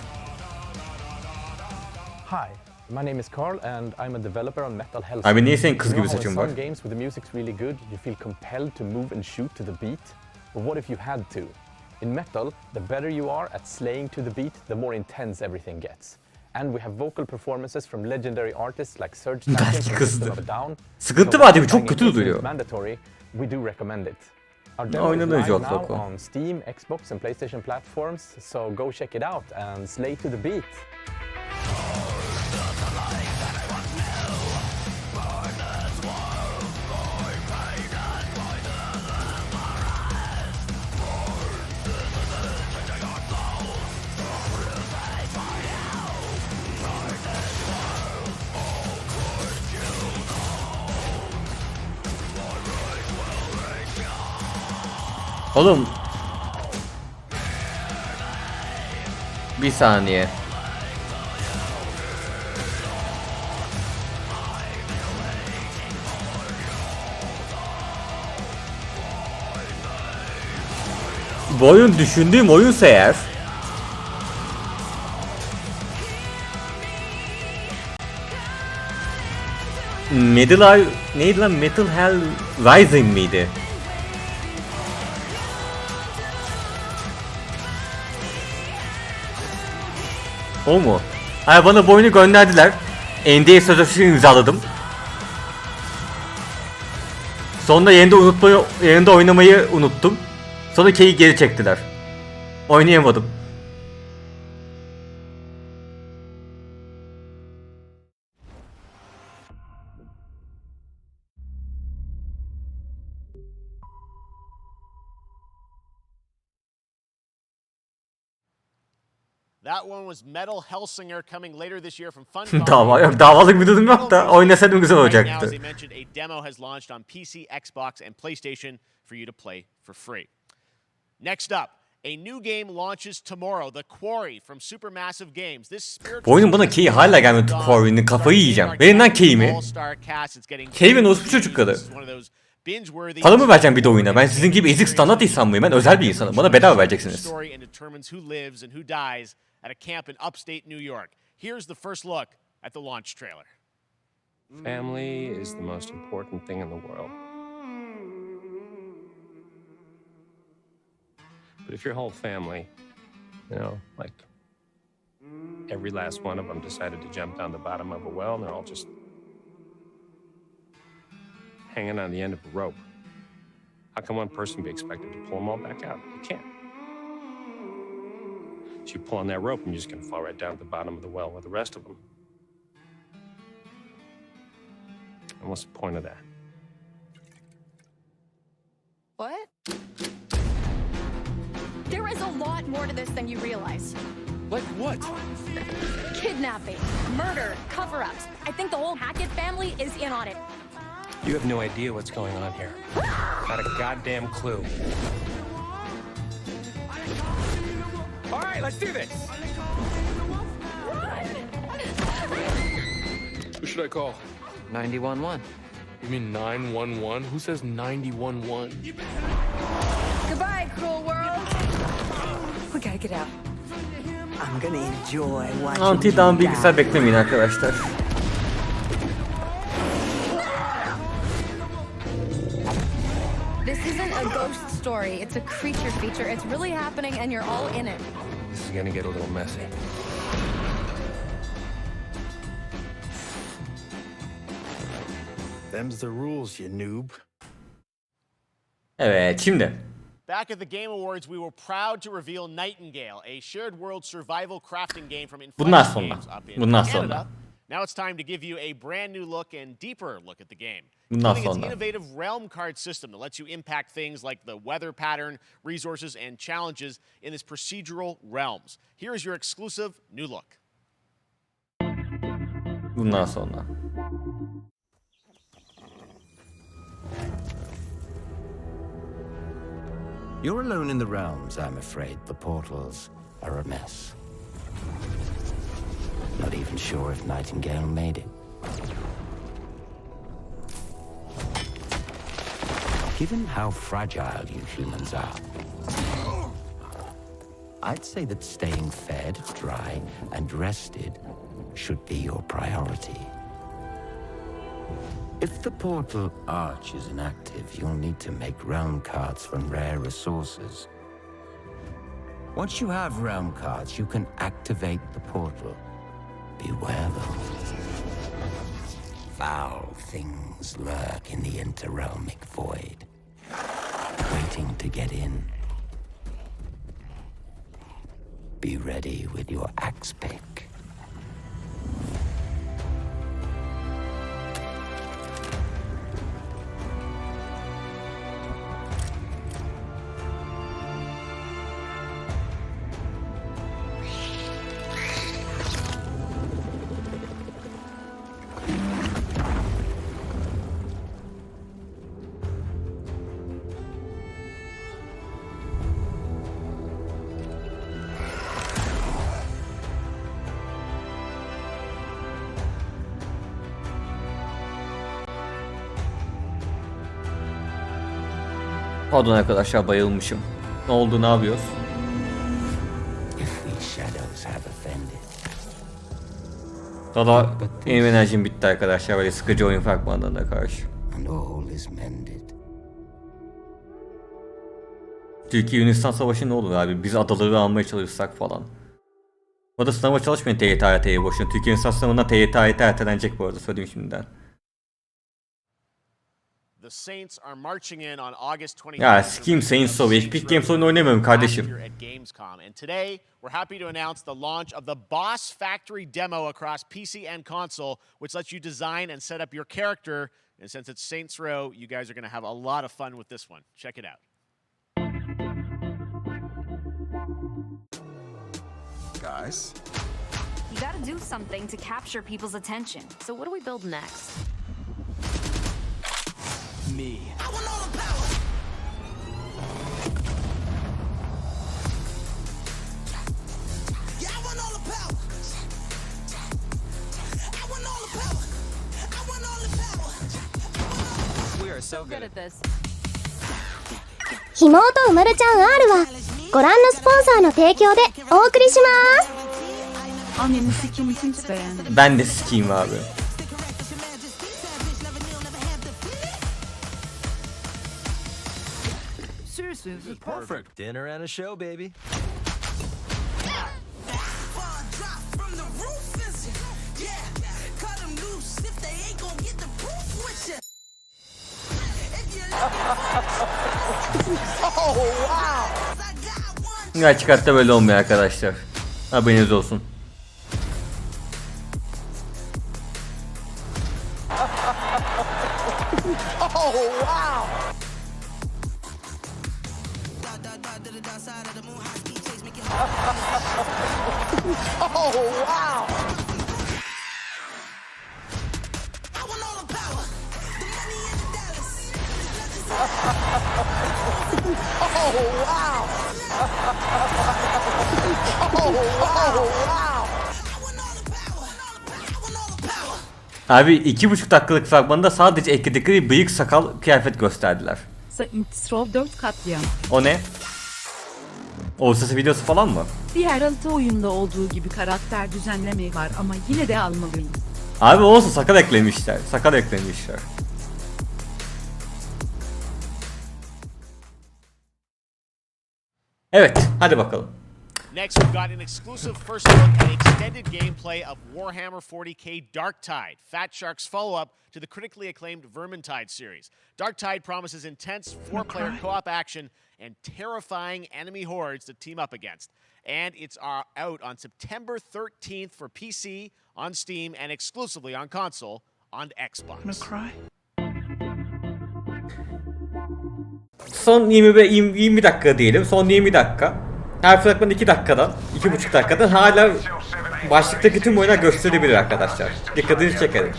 Hi, my name is Carl and I'm a developer on Metal Hellsing. Abi niye senin kız gibi saçın var? Some games where the music's really good, you feel compelled to move and shoot to the beat. But what if you had to? In metal, the better you are at slaying to the beat, the more intense everything gets. And we have vocal performances from legendary artists like Surge Champion from System of a Down. Sıkıntı var değil, çok kötü duyuyor. Mandatory, we do recommend it. Our demo is live now on Steam, Xbox and PlayStation platforms, so go check it out and slay to the beat. Oğlum. Bir saniye. Bu oyun düşündüğüm oyunsa eğer neydi lan? Metal Hell Rising miydi? O mu? Hayır, bana bu oyunu gönderdiler. NDA sözleşmesi imzaladım. Sonra yerinde oynamayı unuttum. Sonra key'i geri çektiler. Oynayamadım. That one was Metal Hellsinger coming later this year from Funcom. Dava yok. Davalık bir durum yok da oynasaydım güzel Right now, as olacaktı. they mentioned, a demo has launched on PC, Xbox, and PlayStation for you to play for free. Next up, a new game launches tomorrow. The Quarry from Supermassive Games. This Bu oyunun bana key'i hala gelmedi. Quarry'nin kafayı yiyeceğim. Verin lan key'imi. Key'in orospu çocukları. Para mı vereceğim bir de oyuna? Ben sizin gibi ezik standart insan mıyım? Ben özel bir insanım. Bana bedava vereceksiniz. At a camp in upstate New York. Here's the first look at the launch trailer. Family is the most important thing in the world. But if your whole family, you know, like every last one of them decided to jump down the bottom of a well and they're all just hanging on the end of a rope, how can one person be expected to pull them all back out? You can't. So you pull on that rope and you're just going to fall right down at the bottom of the well with the rest of them. And what's the point of that? What? There is a lot more to this than you realize. Like what? Kidnapping, murder, cover-ups. I think the whole Hackett family is in on it. You have no idea what's going on here. Not a goddamn clue. All right, let's do this. Who should I call? 911. You mean 911? Who says 911? Goodbye, cruel world. We gotta get out. I'm gonna enjoy watching Anti-down bilgisayar beklemeyin arkadaşlar. This isn't a ghost story. It's a creature feature. It's really happening and you're all in it. This is gonna get a little messy. Them's the rules, you noob. Evet, şimdi. Back at the Game Awards, we were proud to reveal Nightingale, a shared world survival crafting game from Bundan Inflection sonra. Games up in Bundan Canada. sonra. Now it's time to give you a brand new look and deeper look at the game. Bundan Including its sonra. innovative realm card system that lets you impact things like the weather pattern, resources, and challenges in this procedural realms. Here is your exclusive new look. Bundan sonra. You're alone in the realms, I'm afraid. The portals are a mess. Not even sure if Nightingale made it. Given how fragile you humans are, I'd say that staying fed, dry, and rested should be your priority. If the portal arch is inactive, you'll need to make realm cards from rare resources. Once you have realm cards, you can activate the portal. Beware though. Foul things lurk in the interrealmic void, waiting to get in. Be ready with your axe pick. Pardon arkadaşlar, bayılmışım. Ne oldu, ne yapıyoruz? Daha benim enerjim bitti arkadaşlar, böyle sıkıcı oyun fragmanlarına karşı. Türkiye-Yunanistan savaşı ne olur abi? Biz adaları almaya çalışsak falan. Bu arada sınava çalışmayın TYT boşuna. Türkiye-Yunanistan sınavından TYT ertelenecek bu arada, söyleyeyim şimdiden. Ya sikeyim Saints Row. Epic Games oyunu oynamıyorum kardeşim. And today we're happy to announce the launch of the Boss Factory demo across PC and console, which lets you design and set up your character. And since it's Saints Row, you guys are going to have a lot of fun with this one. Check it out. nice. You gotta do something to capture people's attention. So what do we build next? Me. We are so good at this. ひもとうまるちゃん R はご覧のスポンサーの提供でお送りします。 Anneni sikim kimse beğenmedi. Ben de sikeyim abi. Seriously, this is perfect. Dinner and a show, baby. Gerçek hayatta böyle olmuyor arkadaşlar. Haberiniz olsun. Abi 2,5 dakikalık fragmanda sadece ekledikleri bıyık sakal kıyafet gösterdiler. Saints Row 4 katliam. O ne? Uluslararası videosu falan mı? Diğer 6 oyunda olduğu gibi karakter düzenleme var ama yine de almalıyım. Abi olsun, sakal eklemişler. Sakal eklemişler. Evet, hadi bakalım. Next, we've got an exclusive first look at extended gameplay of Warhammer 40k Darktide, Fat Shark's follow-up to the critically acclaimed Vermintide series. Darktide promises intense 4-player co-op action and terrifying enemy hordes to team up against. And it's out on September 13th for PC, on Steam, and exclusively on console, on Xbox. I'm gonna cry. Son 20 dakika diyelim. Son 20 dakika. Her fragman 2 dakikadan, 2,5 dakikadan hala başlıktaki tüm oyuna gösterebilir arkadaşlar. Dikkatinizi çekelim.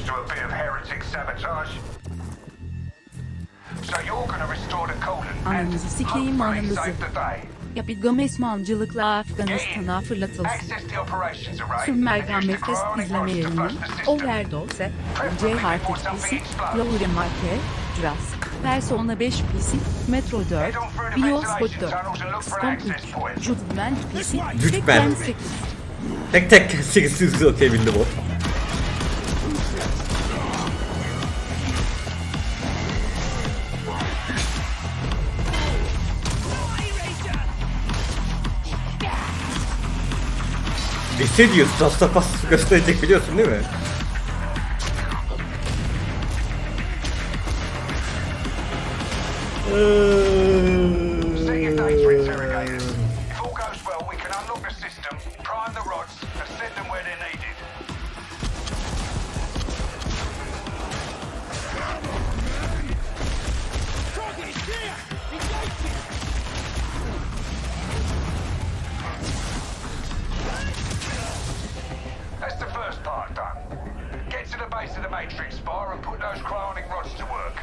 Ananızı sikeyim ananızı. Yapılgames mancılıkla Afganistan'a fırlatılsın. Sümmergan Mefes izleme yayını. Overdose. C harfi PC. Laure Marke. Dras. Persona 5 PC. Metro 4. BIOS 4. XCOM 3. Judgment PC. Tekken 8. Tek 800 okuyabildi bu. Hissediyorsun, Rastafas gösterecek biliyorsun değil mi? That's the first part done. Get to the base of the Matrix bar and put those cryonic rods to work.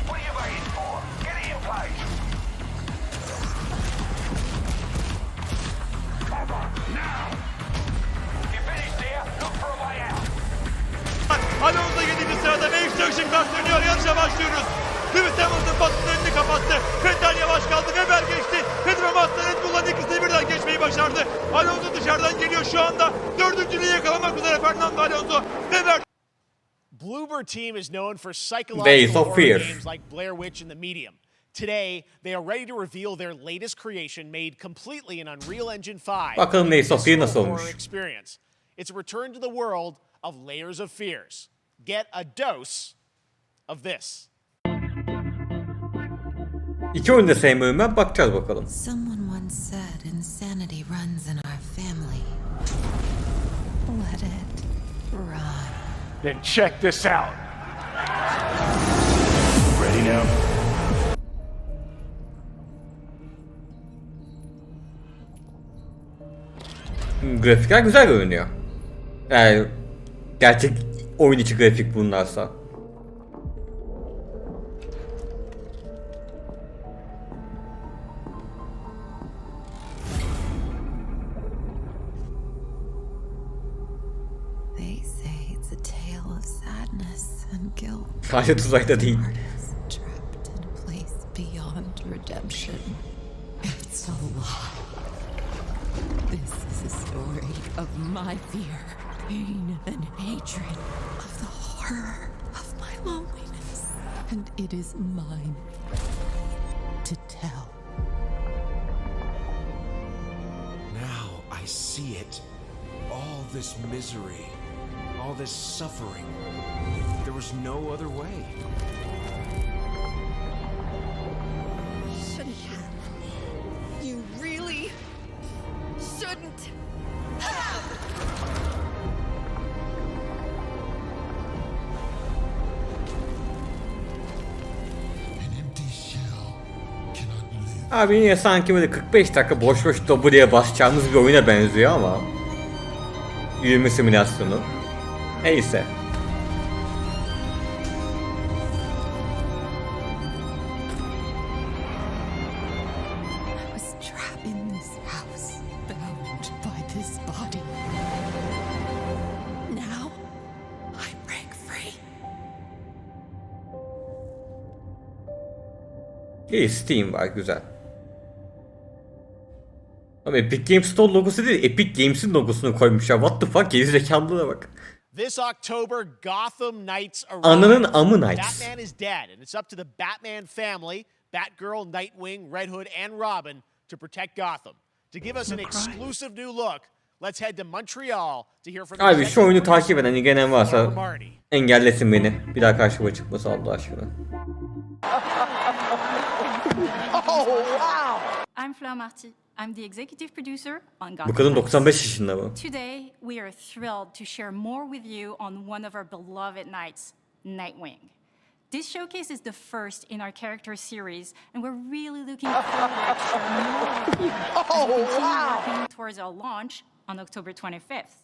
What are you waiting for? Get it in place. Now! You finished here? Look for a way out. Alonso 7. sırada ve Extraction Class dönüyor. Yarışa başlıyoruz. Lewis Hamilton Bottas'ın önünü kapattı. Vettel yavaş kaldı. Weber geçti. Pedro Massa Red Bull'un ikisini birden geçmeyi başardı. Alonso dışarıdan geliyor şu anda. Dördüncülüğü yakalamak üzere Fernando Alonso. Weber. Bloober Team is known for psychological horror games like Blair Witch and The Medium. Today, they are ready to reveal their latest creation made completely in Unreal Engine 5. Bakalım Days of Fear nasıl olmuş. Experience. It's a return to the world of layers of fears. Get a dose of this. İki oyunu da sevmiyorum ben. Bakacağız bakalım. Someone once said insanity runs in our family. Let it run. Then check this out. Ready now? Grafikler güzel görünüyor. Yani gerçek oyun içi grafik bunlarsa. They say it's a tale of sadness and guilt. Sadece tuzakta değil. Trapped in a place beyond redemption. It's a lie. This is a story of my fear, pain, and hatred, of the horror of my loneliness. And it is mine to tell. Now I see it. All this misery, all this suffering. There was no other way. Shouldn't have. You really shouldn't have. Abi yine sanki böyle 45 dakika boş boş W'ye basacağımız bir oyuna benziyor ama yürüme simülasyonu. Neyse. I was trapped in this house, bound by this body. Now, I break free. İyi, Steam var, güzel. Ama Epic Games Store logosu değil, Epic Games'in logosunu koymuşlar. What the fuck, gerizekalılığa bak. This October, Gotham Knights arrive. Ananın amı Knights. Batman is dead, and it's up to the Batman family, Batgirl, Nightwing, Red Hood, and Robin to protect Gotham. To give us an exclusive new look, let's head to Montreal to hear from Abi şu oyunu takip eden ilgilenen varsa engellesin beni. Bir daha karşıma çıkması Allah aşkına. Oh, wow! I'm Fleur Marty. I'm the executive producer on Gotham. Bu kadın 95 yaşında mı? Today, we are thrilled to share more with you on one of our beloved knights, Nightwing. This showcase is the first in our character series, and we're really looking forward to share more with you as we continue working towards our launch on October 25th.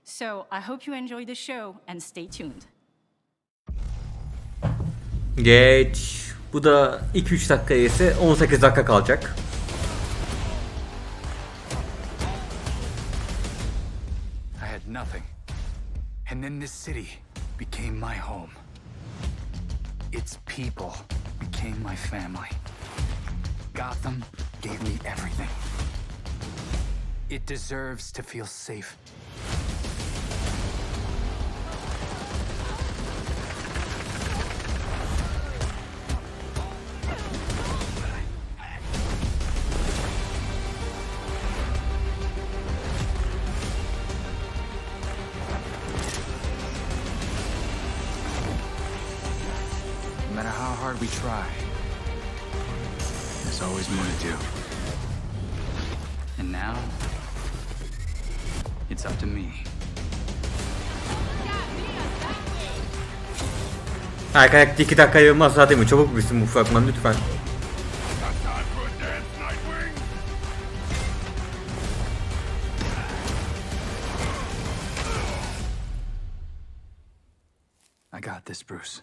So I hope you enjoy the show and stay tuned. Geç. Bu da 2-3 dakika ise 18 dakika kalacak. I had nothing. And then this city became my home. Its people became my family. Gotham gave me everything. It deserves to feel safe. No matter how hard we try, there's always more to do. And now, it's up to me. Arkadaşlar 2 dakika yılmazsa değil mi? Çabuk bitsin bu fragman lütfen. I got this, Bruce.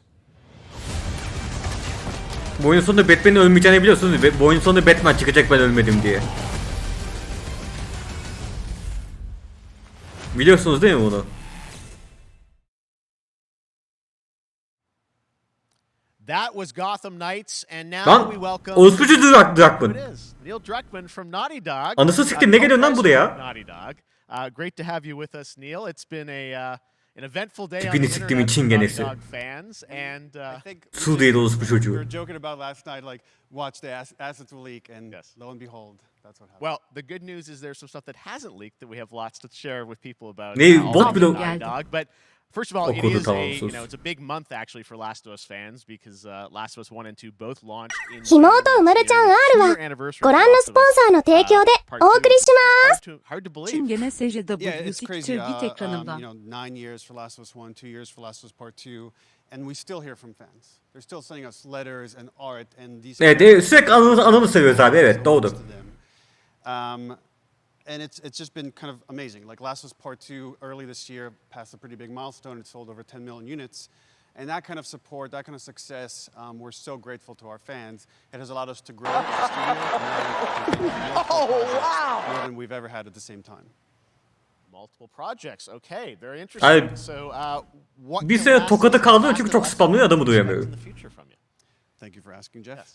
Bu oyunun sonunda Batman'in ölmeyeceğini biliyorsunuz ve bu oyunun sonunda Batman çıkacak ben ölmedim diye. Biliyorsunuz değil mi bunu? That was Gotham Knights, and now Lan, we welcome. orospucu Druckmann. Neil Druckmann from Naughty Dog. Anasını siktim, ne geliyorsun lan buraya? Naughty Dog. Great to have you with us, Neil. It's been an eventful day on the Tipini siktim internet için for Naughty genesi. Dog fans, and Suriye'de orospu çocuğu. We were joking about last night, like watch the assets will leak, and lo and behold, that's what happened. well, the good news is there's some stuff that hasn't leaked that we have lots to share with people about. Ne, all bot of bile- Naughty Dog, but. First of all, it Okudu is tamamsız. it's a big month actually for Last of Us fans because Last of Us 1 and 2 both launched in ひもとうまるちゃん R はご覧のスポンサーの提供でお送りします Hard to believe. Çingene SJW Yeah, it's crazy. Twitch ekranından. 9 years for Last of Us 1, 2 years for Last of Us Part 2, and we still hear from fans. They're still sending us letters and art, and these. Evet, sürekli anını seviyoruz abi, evet doğru. And it's just been kind of amazing. Like Last of Us Part 2 early this year passed a pretty big milestone. It sold over 10 million units. And that kind of support, that kind of success, we're so grateful to our fans. It has allowed us to grow the studio more than we've ever had at the same time. Multiple projects. Okay, very interesting. So, what Bir süre Tokat'ta kaldım çünkü çok spamlıyor, adamı duyamıyorum. Thank you for asking, Jeff.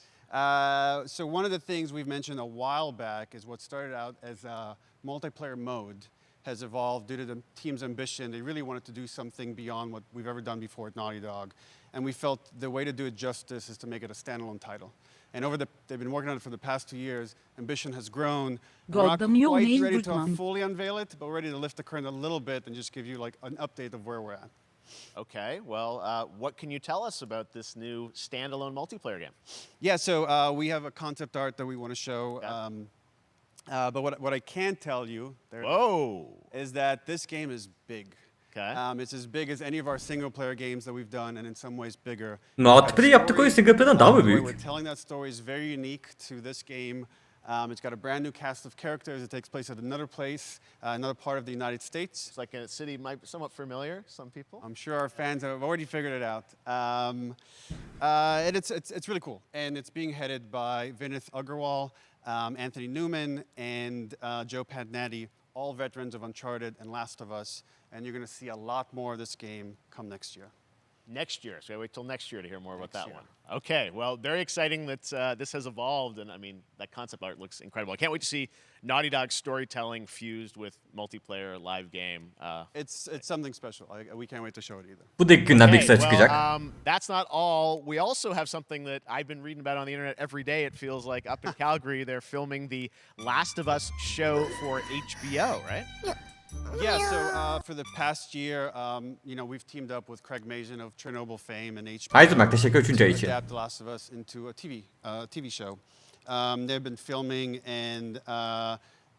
So one of the things we've mentioned a while back is what started out as a multiplayer mode has evolved due to the team's ambition. They really wanted to do something beyond what we've ever done before at Naughty Dog. And we felt the way to do it justice is to make it a standalone title. And they've been working on it for the past 2 years. Ambition has grown. We're not quite ready to fully unveil it, but we're ready to lift the curtain a little bit and just give you like an update of where we're at. Okay, well, what can you tell us about this new standalone multiplayer game? Yeah, so we have a concept art that we want to show. But what I can tell you is that this game is big. Okay. It's as big as any of our single-player games that we've done, and in some ways bigger. Multiplayer yaptık oyun single player'dan daha mı büyük? We're telling that story is very unique to this game. It's got a brand new cast of characters. It takes place at another place, another part of the United States. It's like a city might be somewhat familiar, some people. I'm sure our fans have already figured it out. And it's really cool. And it's being headed by Vinith Agarwal, Anthony Newman, and Joe Padnatti, all veterans of Uncharted and Last of Us. And you're going to see a lot more of this game come next year. Next year, so I wait till next year to hear more about that one. Okay, well, very exciting that this has evolved, and I mean, that concept art looks incredible. I can't wait to see Naughty Dog's storytelling fused with multiplayer live game. It's something special. We can't wait to show it either. Bu da ilk günden bilgisayara çıkacak. That's not all. We also have something that I've been reading about on the internet every day, it feels like. Up in Calgary, they're filming the Last of Us show for HBO, right? Yeah, so for the past year, we've teamed up with Craig Mazin of Chernobyl fame and HBO Heisenberg, teşekkür 3. ay to için. adapt The Last of Us into a TV show. They've been filming, and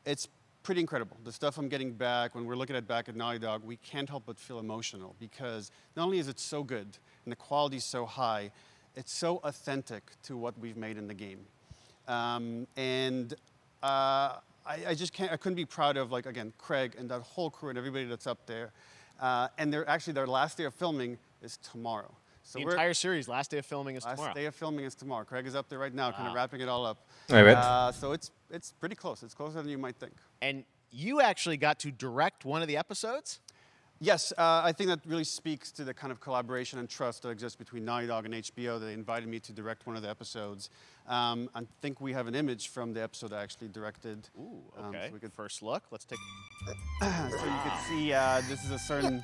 it's pretty incredible. The stuff I'm getting back, when we're looking at back at Naughty Dog, we can't help but feel emotional because not only is it so good and the quality is so high, it's so authentic to what we've made in the game. I just can't. I couldn't be proud of, like, again, Craig and that whole crew and everybody that's up there. And their last day of filming is tomorrow. So the entire series, last day of filming is tomorrow. Last day of filming is tomorrow. Craig is up there right now, kind of wrapping it all up. Evet. So it's pretty close. It's closer than you might think. And you actually got to direct one of the episodes? Yes, I think that really speaks to the kind of collaboration and trust that exists between Naughty Dog and HBO. They invited me to direct one of the episodes. I think we have an image from the episode I actually directed. Ooh, okay. So we could first look. Let's take. So you can see this is a certain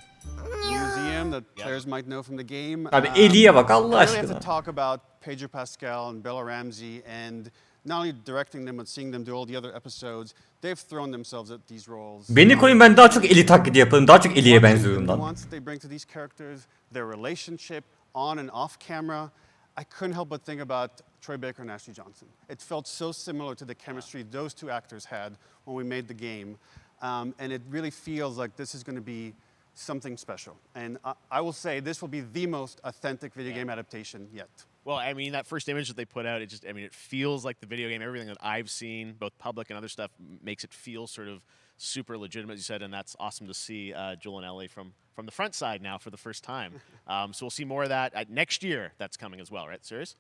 museum that players might know from the game. Abi Eli'ye bak Allah I really have aşkına. to talk about Pedro Pascal and Bella Ramsey, and not only directing them but seeing them do all the other episodes. They've thrown themselves at these roles. Beni koyun, ben daha çok Eli taklidi yaparım. Daha çok Eli'ye benziyorum lan. The ones they bring to these characters, their relationship on and off camera. I couldn't help but think about Troy Baker and Ashley Johnson. It felt so similar to the chemistry those two actors had when we made the game. And it really feels like this is going to be something special. And I will say this will be the most authentic video game adaptation yet. Well, I mean, that first image that they put out, it feels like the video game. Everything that I've seen, both public and other stuff, makes it feel sort of super legitimate, as you said, and that's awesome to see Joel and Ellie from the front side now for the first time. So we'll see more of that next year. That's coming as well, right? Serious?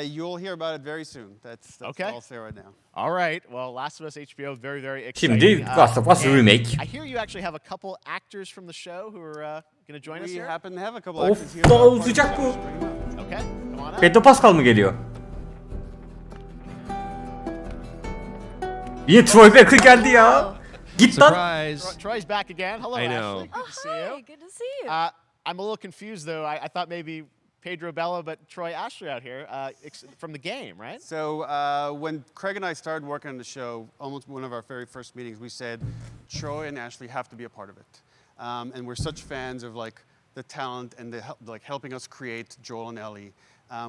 You'll hear about it very soon. That's okay. All I'll say right now. All right. Well, Last of Us HBO, very, very exciting. Şimdi Last of Us remake. I hear you actually have a couple actors from the show who are going to join us here. We happen to have a couple actors here. Of, daha uzayacak bu. Okay, come on up. Pedro Pascal mı geliyor? Yine Troy Baker geldi ya. Git lan. Troy's back again. Hello, I know. Ashley. Good to see you. Good to see you. I'm a little confused, though. I thought maybe Pedro Bella, but Troy Ashley out here from the game, right? So when Craig and I started working on the show, almost one of our very first meetings, we said, Troy and Ashley have to be a part of it. And we're such fans of like the talent and the helping us create Joel and Ellie.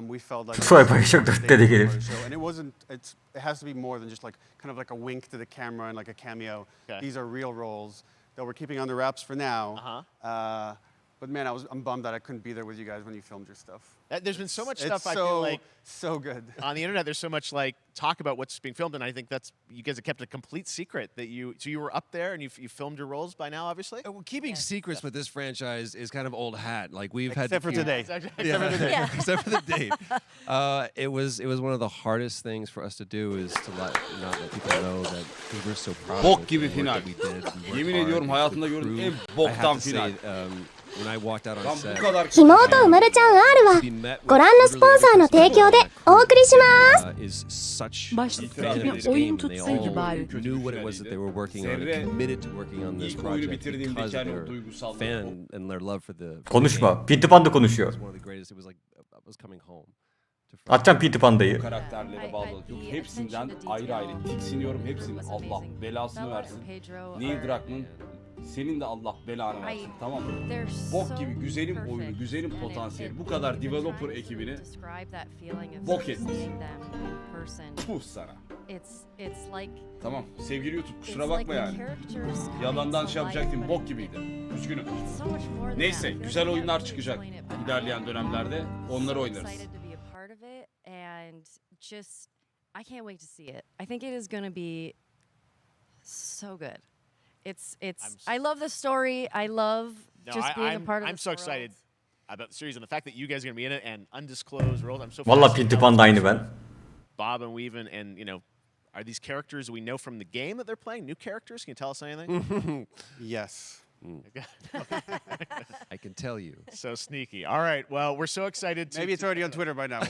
We felt like Troy Baker çok dedicated. And it has to be more than just like kind of like a wink to the camera and like a cameo. Okay. These are real roles that we're keeping under wraps for now. But man, I'm bummed that I couldn't be there with you guys when you filmed your stuff. There's been so much It's stuff I feel like so good on the internet. There's so much like talk about what's being filmed, and I think that's you guys have kept a complete secret that you. So you were up there and you filmed your roles by now, obviously. Well, keeping secrets with this franchise is kind of old hat. Like we've except had for today. Except for today. Yeah. Except for the date. It was one of the hardest things for us to do is to not let people know that we were so proud. Bok of gibi the work final. that we did. We worked Yemin hard, ediyorum we hayatımda grew. gördüğüm en I have boktan to say, final. when I walked out on Lan set, bu kadar ひもとうまるちゃん R はご覧のスポンサーの提供でお送りします is such Başlıkta fan bir of this oyun game, and they tutsaydı all bari. knew what it was that they were working on and committed to working on this İlk oyunu project bitirdiğimdeki because of hani o their duygusal fan and their love for the Konuşma. Peter Pan da konuşuyor. It was one of the greatest. It was like I was coming home. Atacağım Peter Panda'yı. karakterlere bağlı. Hepsinden ayrı ayrı tiksiniyorum. Hepsinin Allah belasını versin. Neil Druckmann senin de Allah belanı versin. Tamam mı? Bok gibi güzelim oyunu, güzelim potansiyeli. Bu kadar developer ekibini bok etmiş. Puh sana. Tamam sevgili YouTube kusura bakma yani. Yalandan şey yapacaktım bok gibiydi. Üzgünüm. Neyse güzel oyunlar çıkacak ilerleyen dönemlerde onları oynarız. And just I can't wait to see it. I think it is going to be so good. It's I love the story. I love just being a part of I'm this so world. excited about the series and the fact that you guys are going to be in it and undisclosed world. I'm so Valla fascinated Peter how Pan da aynı ben. Bob and Weaving and are these characters we know from the game that they're playing? New characters? Can you tell us anything? Yes. I can tell you. So sneaky. All right. Well, we're so excited. Maybe it's already on Twitter by now.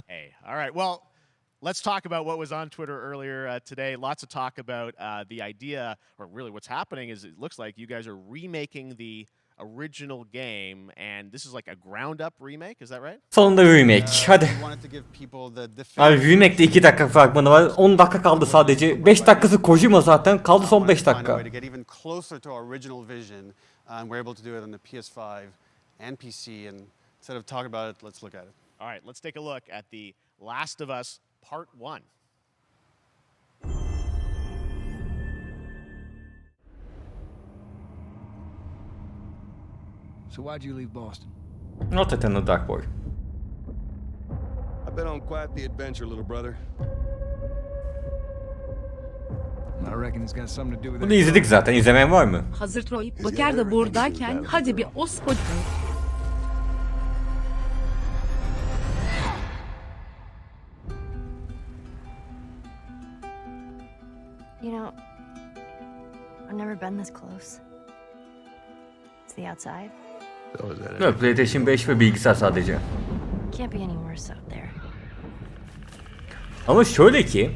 Hey. All right. Well, let's talk about what was on Twitter earlier today. Lots of talk about the idea, or really what's happening is it looks like you guys are remaking the original game, and this is like a ground-up remake. Is that right? Sonunda remake. Hadi. Abi remake'de 2 dakika fragmanı var. 10 dakika kaldı sadece. 5 dakikası Kojima zaten. Kaldı son 5 dakika. To get even closer to our original vision, we're able to do it on the PS5 and PC. And instead of talking about it, let's look at it. All right. Let's take a look at The Last of Us Part 1. So why'd you leave Boston? Not at the Dark Boy. I've been on quite the adventure, little brother. I reckon it's got something to do with Bunu izledik zaten. İzlemeyen var mı? Hazır Troy Baker da buradayken hadi bir Oscar. You know, I've never been this close. It's the outside. Yok, PlayStation 5 ve bilgisayar sadece. Can't be any worse out there. Ama şöyle ki...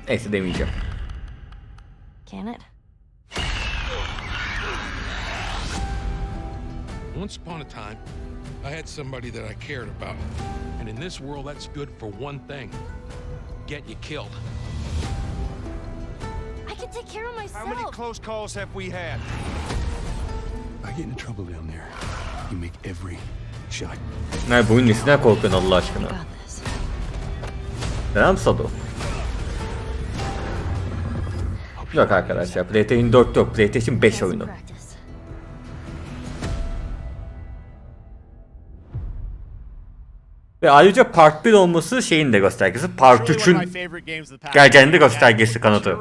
Neyse demeyeceğim. Can it? Once upon a time, I had somebody that I cared about. And in this world, that's good for one thing. Get you killed. I can take care of myself. How many close calls have we had? I get into trouble down there. You make every shot. Ne bunun nesinden korkuyorsun Allah aşkına? Tamam Sado. Yok arkadaşlar, PlayStation 4 yok, PlayStation 5 oyunu. Ve ayrıca Part 1 olması şeyin de göstergesi, Part 3'ün geleceğinin de göstergesi kanıtı.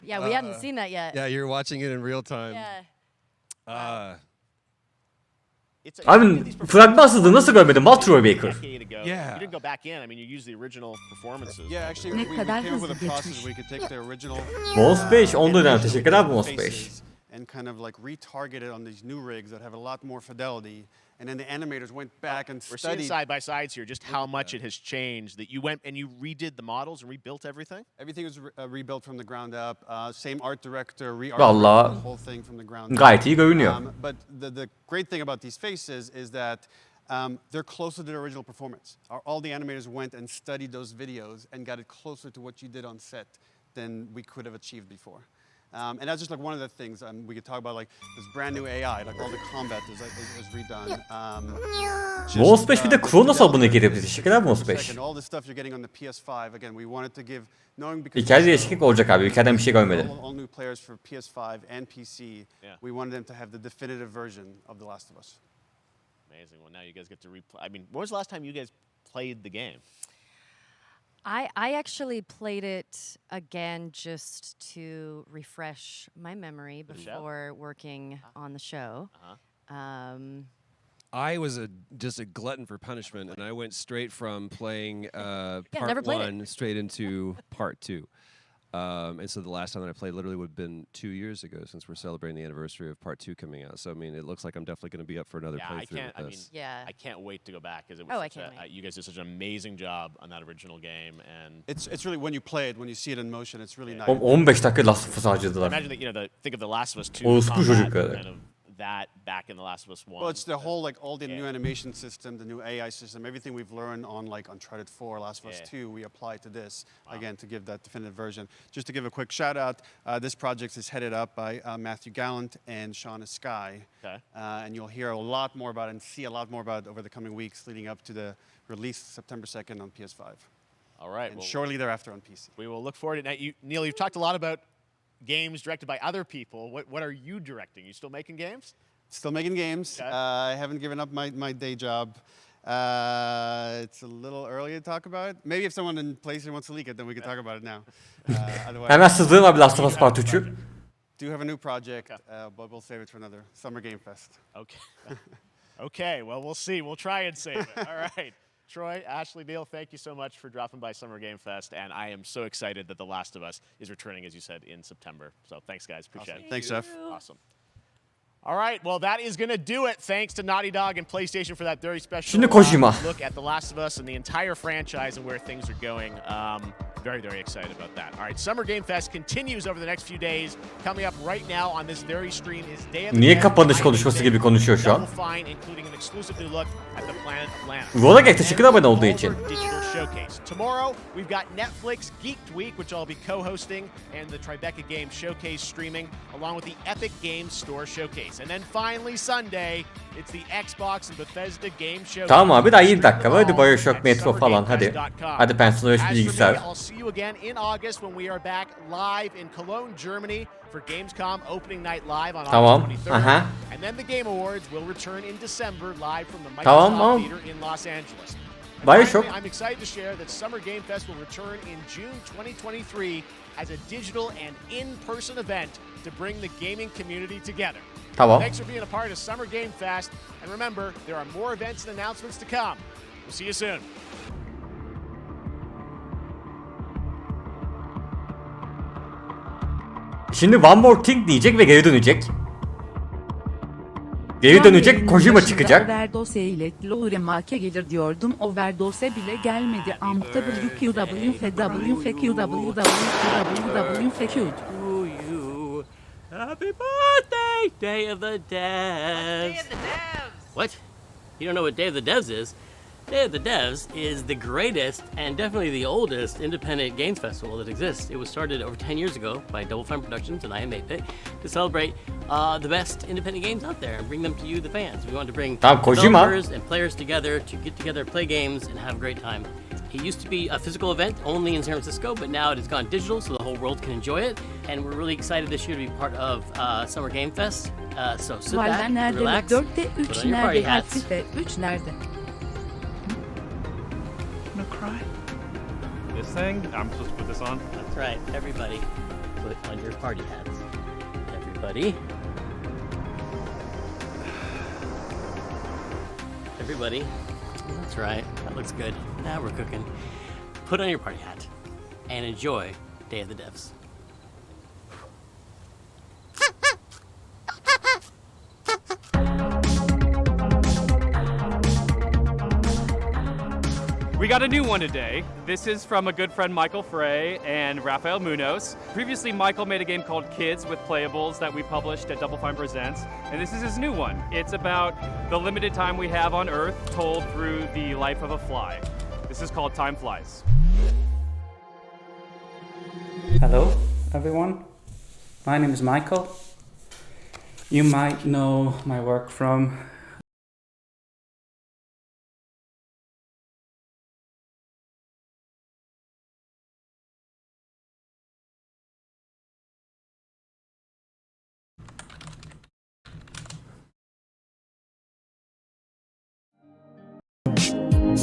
Yeah, we hadn't seen that yet. Yeah, you're watching it in real time. Yeah. Abi fragmansızlığı nasıl görmedim? Walter Baker. Yeah. You didn't go back in. I mean, you used the original performances. Yeah, actually, we came up with a process where we could take the original. Boss 5, 10 dönem teşekkür ederim Boss 5. And kind of like retarget it on these new rigs that have a lot more fidelity. And then the animators went back and We're studied. seeing side by sides here just how much it has changed. That you went and you redid the models and rebuilt everything. Everything was rebuilt from the ground up. Same art director, Vallahi the whole thing from the ground up. gayet iyi görünüyor. But the great thing about these faces is that they're closer to the original performance. All the animators went and studied those videos and got it closer to what you did on set than we could have achieved before. And that's just like one of the things we could talk about, like this brand new AI, like all the combat is redone. Boss 5 bir de Kronos abonelik edip teşekkür ederim Boss 5. All the stuff you're getting on the PS5, again, we wanted to give, knowing because Hikayede değişiklik olacak abi, hikayeden bir şey görmedim. all new players for PS5 and PC, we wanted them to have the definitive version of The Last of Us. Amazing. Well, now you guys get to replay. I mean, when was the last time you guys played the game? I actually played it again just to refresh my memory before working on the show. I was just a glutton for punishment, and I went straight from playing never part played 1 straight into part 2. And so the last time that I played literally would have been 2 years ago, since we're celebrating the anniversary of part 2 coming out. So I mean, it looks like I'm definitely going to be up for another playthrough with this. I can't wait to go back because it was. I can't wait. You guys did such an amazing job on that original game, and It's really when you play it, when you see it in motion, it's really nice. 15 dakika Last of Us harcadılar. imagine that. Think of the Last of Us 2. Orospu combat, çocukları. kind of that back in the Last of Us 1. Well, it's the whole all the new animation system, the new AI system, everything we've learned on Uncharted 4, Last of Us 2, we apply to this again to give that definitive version. Just to give a quick shout out, this project is headed up by Matthew Gallant and Shauna Sky, and you'll hear a lot more about it and see a lot more about it over the coming weeks leading up to the release September 2nd on PS5. All right, and shortly thereafter on PC. We will look forward to it. Neil, you've talked a lot about games directed by other people. What are you directing? You still making games? Still making games. I haven't given up my day job. It's a little early to talk about it. Maybe if someone in PlayStation wants to leak it, then we can talk about it now. Otherwise, Hemen sızdığım abi Last of Us Part 3'ü. Do have a new project, but we'll save it for another Summer Game Fest. Okay. Okay, well, we'll see. We'll try and save it. All right. Troy, Ashley, Neil, thank you so much for dropping by Summer Game Fest, and I am so excited that The Last of Us is returning, as you said, in September. So thanks, guys. Appreciate it. Thanks, Jeff. Awesome. All right, well, that is going to do it. Thanks to Naughty Dog and PlayStation for that very special Şimdi Kojima. look at The Last of Us and the entire franchise and where things are going. Very, very excited about that. All right, Summer Game Fest continues over the next few days. Coming up right now on this very stream is Day of the Niye Dead, kapanış konuşması gibi konuşuyor şu an? Double Fine, including an exclusive new look at the planet Atlantis. Rola gel, teşekkür abone olduğu için. Digital showcase. Tomorrow, we've got Netflix Geeked Week, which I'll be co-hosting, and the Tribeca Games Showcase streaming, along with the Epic Games Store Showcase. And then finally Sunday, it's the Xbox and Bethesda Game Showcase. Tamam abi, daha 20 dakika var. Hadi Bioshock, Metro falan hadi. Hadi pencil öyle bilgisayar. I'll see you again in August when we are back live in Cologne, Germany for Gamescom Opening Night Live on August 23rd. And then the Game Awards will return in December live from the Microsoft Theater in Los Angeles. Bioshock. I'm excited to share that Summer Game Fest will return in June 2023 as a digital and in-person event to bring the gaming community together. Tamam. Thanks for being a part of Summer Game Fest, and remember, there are more events and announcements to come. We'll see you soon. Şimdi One More Thing diyecek ve geri dönecek. Geri dönecek, Kojima çıkacak. Overdose ile Lore Make gelir diyordum. Overdose bile gelmedi. Happy birthday, Day of the Devs! Day of the Devs! What? You don't know what Day of the Devs is? Day of the Devs is the greatest and definitely the oldest independent games festival that exists. It was started over 10 years ago by Double Fine Productions and I Am 8-Bit to celebrate the best independent games out there and bring them to you, the fans. We wanted to bring developers and players together to get together, play games, and have a great time. It used to be a physical event only in San Francisco, but now it has gone digital so the whole world can enjoy it. And we're really excited this year to be part of Summer Game Fest. So sit back, relax, put on your party hats. Cry. This thing? I'm supposed to put this on? That's right. Everybody, put on your party hats. Everybody. Everybody. That's right. That looks good. Now we're cooking. Put on your party hat and enjoy Day of the Devs. We got a new one today. This is from a good friend Michael Frey and Rafael Munoz. Previously, Michael made a game called Kids with Playables that we published at Double Fine Presents, and this is his new one. It's about the limited time we have on Earth told through the life of a fly. This is called Time Flies. Hello, everyone. My name is Michael. You might know my work from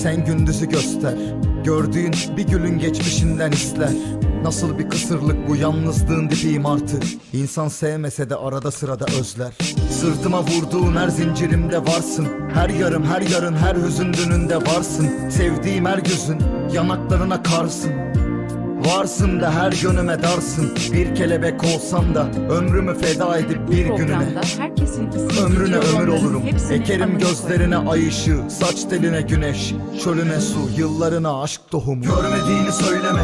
sen gündüzü göster. Gördüğün bir gülün geçmişinden hisler. Nasıl bir kısırlık bu, yalnızlığın dibiyim artık. İnsan sevmese de arada sırada özler. Sırtıma vurduğun her zincirimde varsın. Her yarım, her yarın, her hüzün dününde varsın. Sevdiğim her gözün yanaklarına karsın. Varsın da her yönüme darsın. Bir kelebek olsam da ömrümü feda edip bir gününe. Ömrüne ömür olurum. Ekerim gözlerine ay ışığı, saç teline güneş, çölüne su, yıllarına aşk tohumu. Görmediğini söyleme,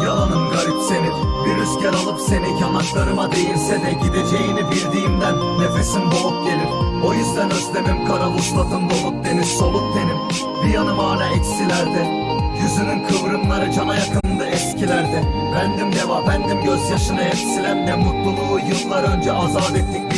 yalanın garip senin. Bir rüzgar alıp seni yanaklarıma değirse de gideceğini bildiğimden nefesim boğuk gelir. O yüzden özlemim kara vuslatım, dolup deniz soluk tenim. Bir yanım hala eksilerde. Yüzünün kıvrımları cana yakındı eskilerde. Bendim deva, bendim gözyaşını hep silen de mutluluğu yıllar önce azat ettik.